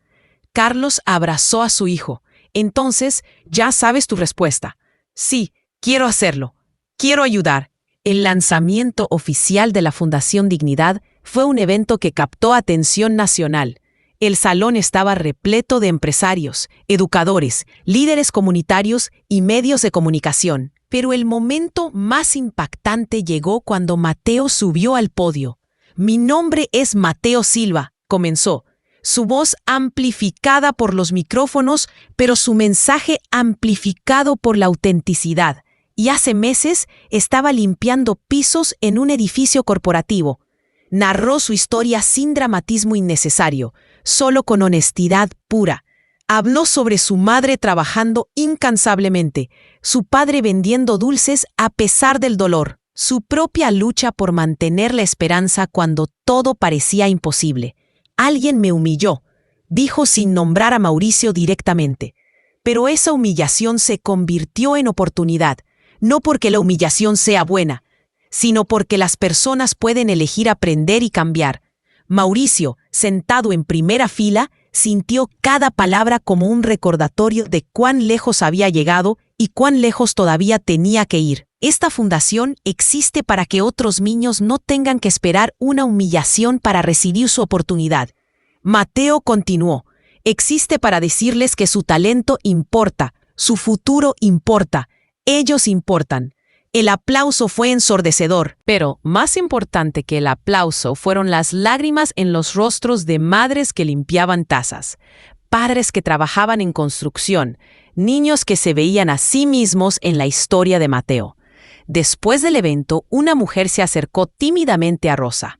Carlos abrazó a su hijo. Entonces, ya sabes tu respuesta. Sí, quiero hacerlo. Quiero ayudar. El lanzamiento oficial de la Fundación Dignidad fue un evento que captó atención nacional. El salón estaba repleto de empresarios, educadores, líderes comunitarios y medios de comunicación. Pero el momento más impactante llegó cuando Mateo subió al podio. Mi nombre es Mateo Silva, comenzó. Su voz amplificada por los micrófonos, pero su mensaje amplificado por la autenticidad. Y hace meses estaba limpiando pisos en un edificio corporativo. Narró su historia sin dramatismo innecesario, solo con honestidad pura. Habló sobre su madre trabajando incansablemente, su padre vendiendo dulces a pesar del dolor, su propia lucha por mantener la esperanza cuando todo parecía imposible. Alguien me humilló, dijo sin nombrar a Mauricio directamente. Pero esa humillación se convirtió en oportunidad, no porque la humillación sea buena, sino porque las personas pueden elegir aprender y cambiar. Mauricio, sentado en primera fila, sintió cada palabra como un recordatorio de cuán lejos había llegado y cuán lejos todavía tenía que ir. Esta fundación existe para que otros niños no tengan que esperar una humillación para recibir su oportunidad. Mateo continuó. Existe para decirles que su talento importa, su futuro importa, ellos importan. El aplauso fue ensordecedor, pero más importante que el aplauso fueron las lágrimas en los rostros de madres que limpiaban tazas, padres que trabajaban en construcción, niños que se veían a sí mismos en la historia de Mateo. Después del evento, una mujer se acercó tímidamente a Rosa.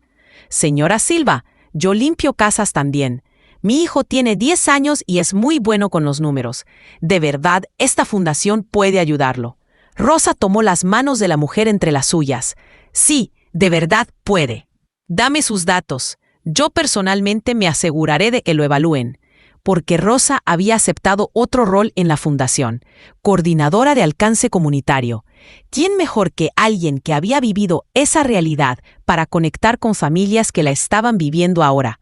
«Señora Silva, yo limpio casas también. Mi hijo tiene 10 años y es muy bueno con los números. De verdad, esta fundación puede ayudarlo». Rosa tomó las manos de la mujer entre las suyas. «Sí, de verdad puede. Dame sus datos. Yo personalmente me aseguraré de que lo evalúen». Porque Rosa había aceptado otro rol en la fundación, coordinadora de alcance comunitario. ¿Quién mejor que alguien que había vivido esa realidad para conectar con familias que la estaban viviendo ahora?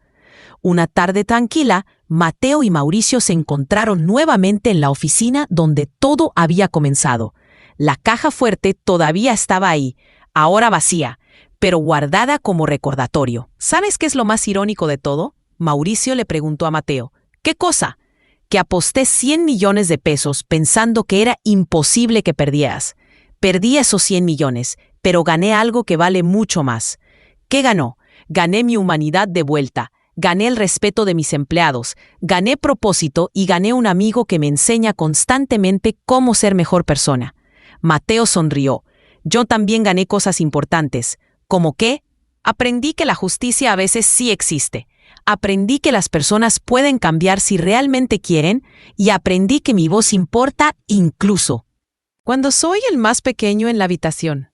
Una tarde tranquila, Mateo y Mauricio se encontraron nuevamente en la oficina donde todo había comenzado. La caja fuerte todavía estaba ahí, ahora vacía, pero guardada como recordatorio. ¿Sabes qué es lo más irónico de todo? Mauricio le preguntó a Mateo. ¿Qué cosa? Que aposté 100 millones de pesos pensando que era imposible que perdieras. Perdí esos 100 millones, pero gané algo que vale mucho más. ¿Qué ganó? Gané mi humanidad de vuelta. Gané el respeto de mis empleados, gané propósito y gané un amigo que me enseña constantemente cómo ser mejor persona. Mateo sonrió. Yo también gané cosas importantes. ¿Cómo qué? Aprendí que la justicia a veces sí existe. Aprendí que las personas pueden cambiar si realmente quieren y aprendí que mi voz importa incluso cuando soy el más pequeño en la habitación.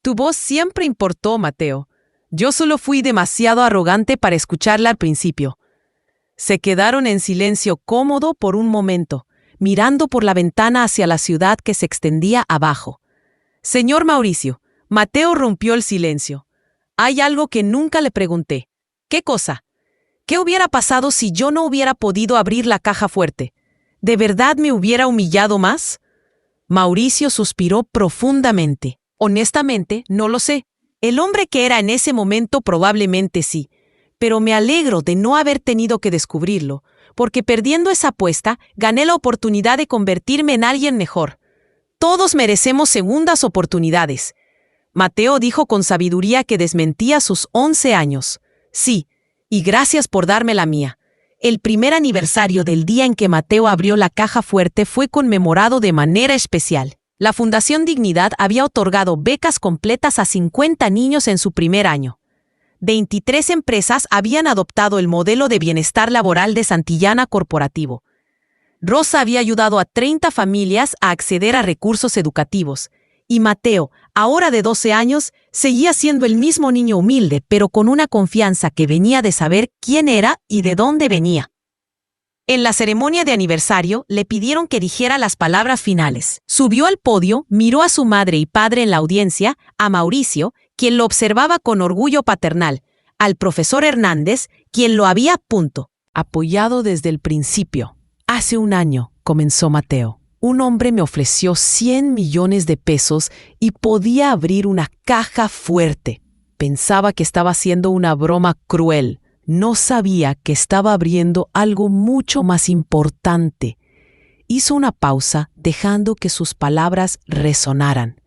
Tu voz siempre importó, Mateo. Yo solo fui demasiado arrogante para escucharla al principio. Se quedaron en silencio cómodo por un momento, mirando por la ventana hacia la ciudad que se extendía abajo. Señor Mauricio, Mateo rompió el silencio. Hay algo que nunca le pregunté. ¿Qué cosa? ¿Qué hubiera pasado si yo no hubiera podido abrir la caja fuerte? ¿De verdad me hubiera humillado más? Mauricio suspiró profundamente. Honestamente, no lo sé. El hombre que era en ese momento probablemente sí. Pero me alegro de no haber tenido que descubrirlo, porque perdiendo esa apuesta, gané la oportunidad de convertirme en alguien mejor. Todos merecemos segundas oportunidades. Mateo dijo con sabiduría que desmentía sus 11 años. Sí, y gracias por darme la mía. El primer aniversario del día en que Mateo abrió la caja fuerte fue conmemorado de manera especial. La Fundación Dignidad había otorgado becas completas a 50 niños en su primer año. 23 empresas habían adoptado el modelo de bienestar laboral de Santillana Corporativo. Rosa había ayudado a 30 familias a acceder a recursos educativos. Y Mateo, ahora de 12 años, seguía siendo el mismo niño humilde, pero con una confianza que venía de saber quién era y de dónde venía. En la ceremonia de aniversario, le pidieron que dijera las palabras finales. Subió al podio, miró a su madre y padre en la audiencia, a Mauricio, quien lo observaba con orgullo paternal, al profesor Hernández, quien lo había apoyado desde el principio. Hace un año, comenzó Mateo. Un hombre me ofreció 100 millones de pesos y podía abrir una caja fuerte. Pensaba que estaba haciendo una broma cruel. No sabía que estaba abriendo algo mucho más importante. Hizo una pausa, dejando que sus palabras resonaran.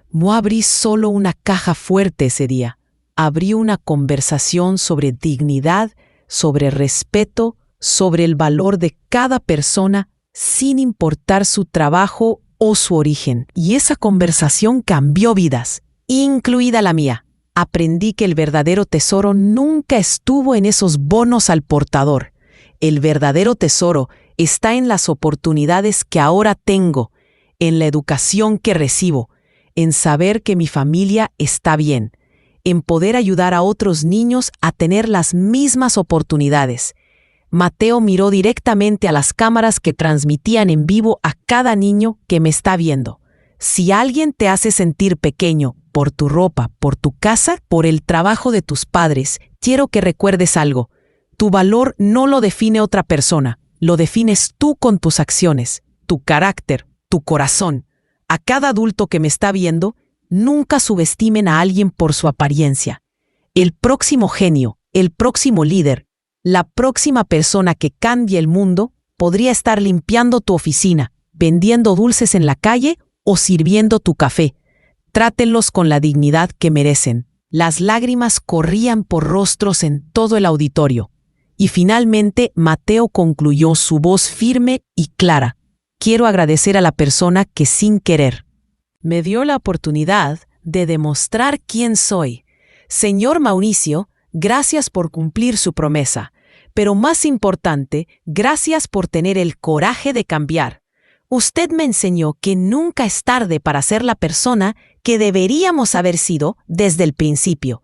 No abrí solo una caja fuerte ese día. Abrí una conversación sobre dignidad, sobre respeto, sobre el valor de cada persona, sin importar su trabajo o su origen. Y esa conversación cambió vidas, incluida la mía. Aprendí que el verdadero tesoro nunca estuvo en esos bonos al portador. El verdadero tesoro está en las oportunidades que ahora tengo, en la educación que recibo, en saber que mi familia está bien, en poder ayudar a otros niños a tener las mismas oportunidades. Mateo miró directamente a las cámaras que transmitían en vivo a cada niño que me está viendo. Si alguien te hace sentir pequeño por tu ropa, por tu casa, por el trabajo de tus padres, quiero que recuerdes algo. Tu valor no lo define otra persona, lo defines tú con tus acciones, tu carácter, tu corazón. A cada adulto que me está viendo, nunca subestimen a alguien por su apariencia. El próximo genio, el próximo líder, la próxima persona que cambie el mundo podría estar limpiando tu oficina, vendiendo dulces en la calle o sirviendo tu café. Trátenlos con la dignidad que merecen. Las lágrimas corrían por rostros en todo el auditorio. Y finalmente Mateo concluyó, su voz firme y clara. Quiero agradecer a la persona que sin querer me dio la oportunidad de demostrar quién soy. Señor Mauricio, gracias por cumplir su promesa, pero más importante, gracias por tener el coraje de cambiar. Usted me enseñó que nunca es tarde para ser la persona que deberíamos haber sido desde el principio.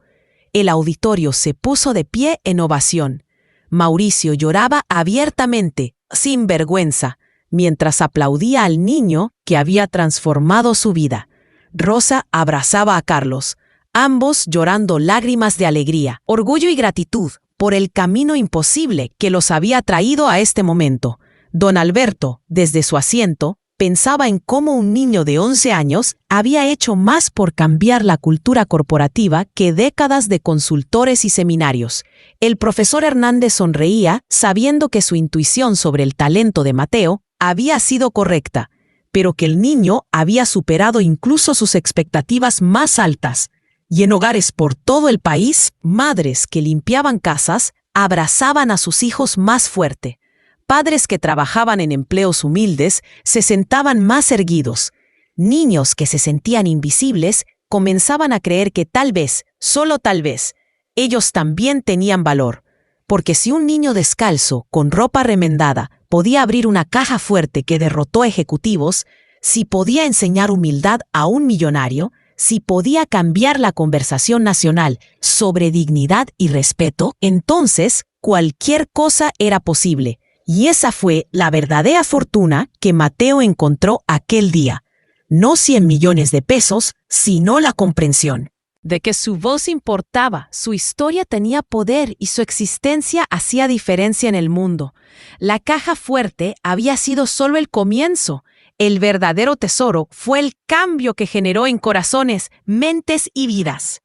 El auditorio se puso de pie en ovación. Mauricio lloraba abiertamente, sin vergüenza, mientras aplaudía al niño que había transformado su vida. Rosa abrazaba a Carlos, ambos llorando lágrimas de alegría, orgullo y gratitud por el camino imposible que los había traído a este momento. Don Alberto, desde su asiento, pensaba en cómo un niño de 11 años había hecho más por cambiar la cultura corporativa que décadas de consultores y seminarios. El profesor Hernández sonreía, sabiendo que su intuición sobre el talento de Mateo había sido correcta, pero que el niño había superado incluso sus expectativas más altas. Y en hogares por todo el país, madres que limpiaban casas abrazaban a sus hijos más fuerte. Padres que trabajaban en empleos humildes se sentaban más erguidos. Niños que se sentían invisibles comenzaban a creer que tal vez, solo tal vez, ellos también tenían valor. Porque si un niño descalzo, con ropa remendada, podía abrir una caja fuerte que derrotó ejecutivos, si podía enseñar humildad a un millonario, si podía cambiar la conversación nacional sobre dignidad y respeto, entonces cualquier cosa era posible. Y esa fue la verdadera fortuna que Mateo encontró aquel día. No 100 millones de pesos, sino la comprensión de que su voz importaba, su historia tenía poder y su existencia hacía diferencia en el mundo. La caja fuerte había sido solo el comienzo. El verdadero tesoro fue el cambio que generó en corazones, mentes y vidas.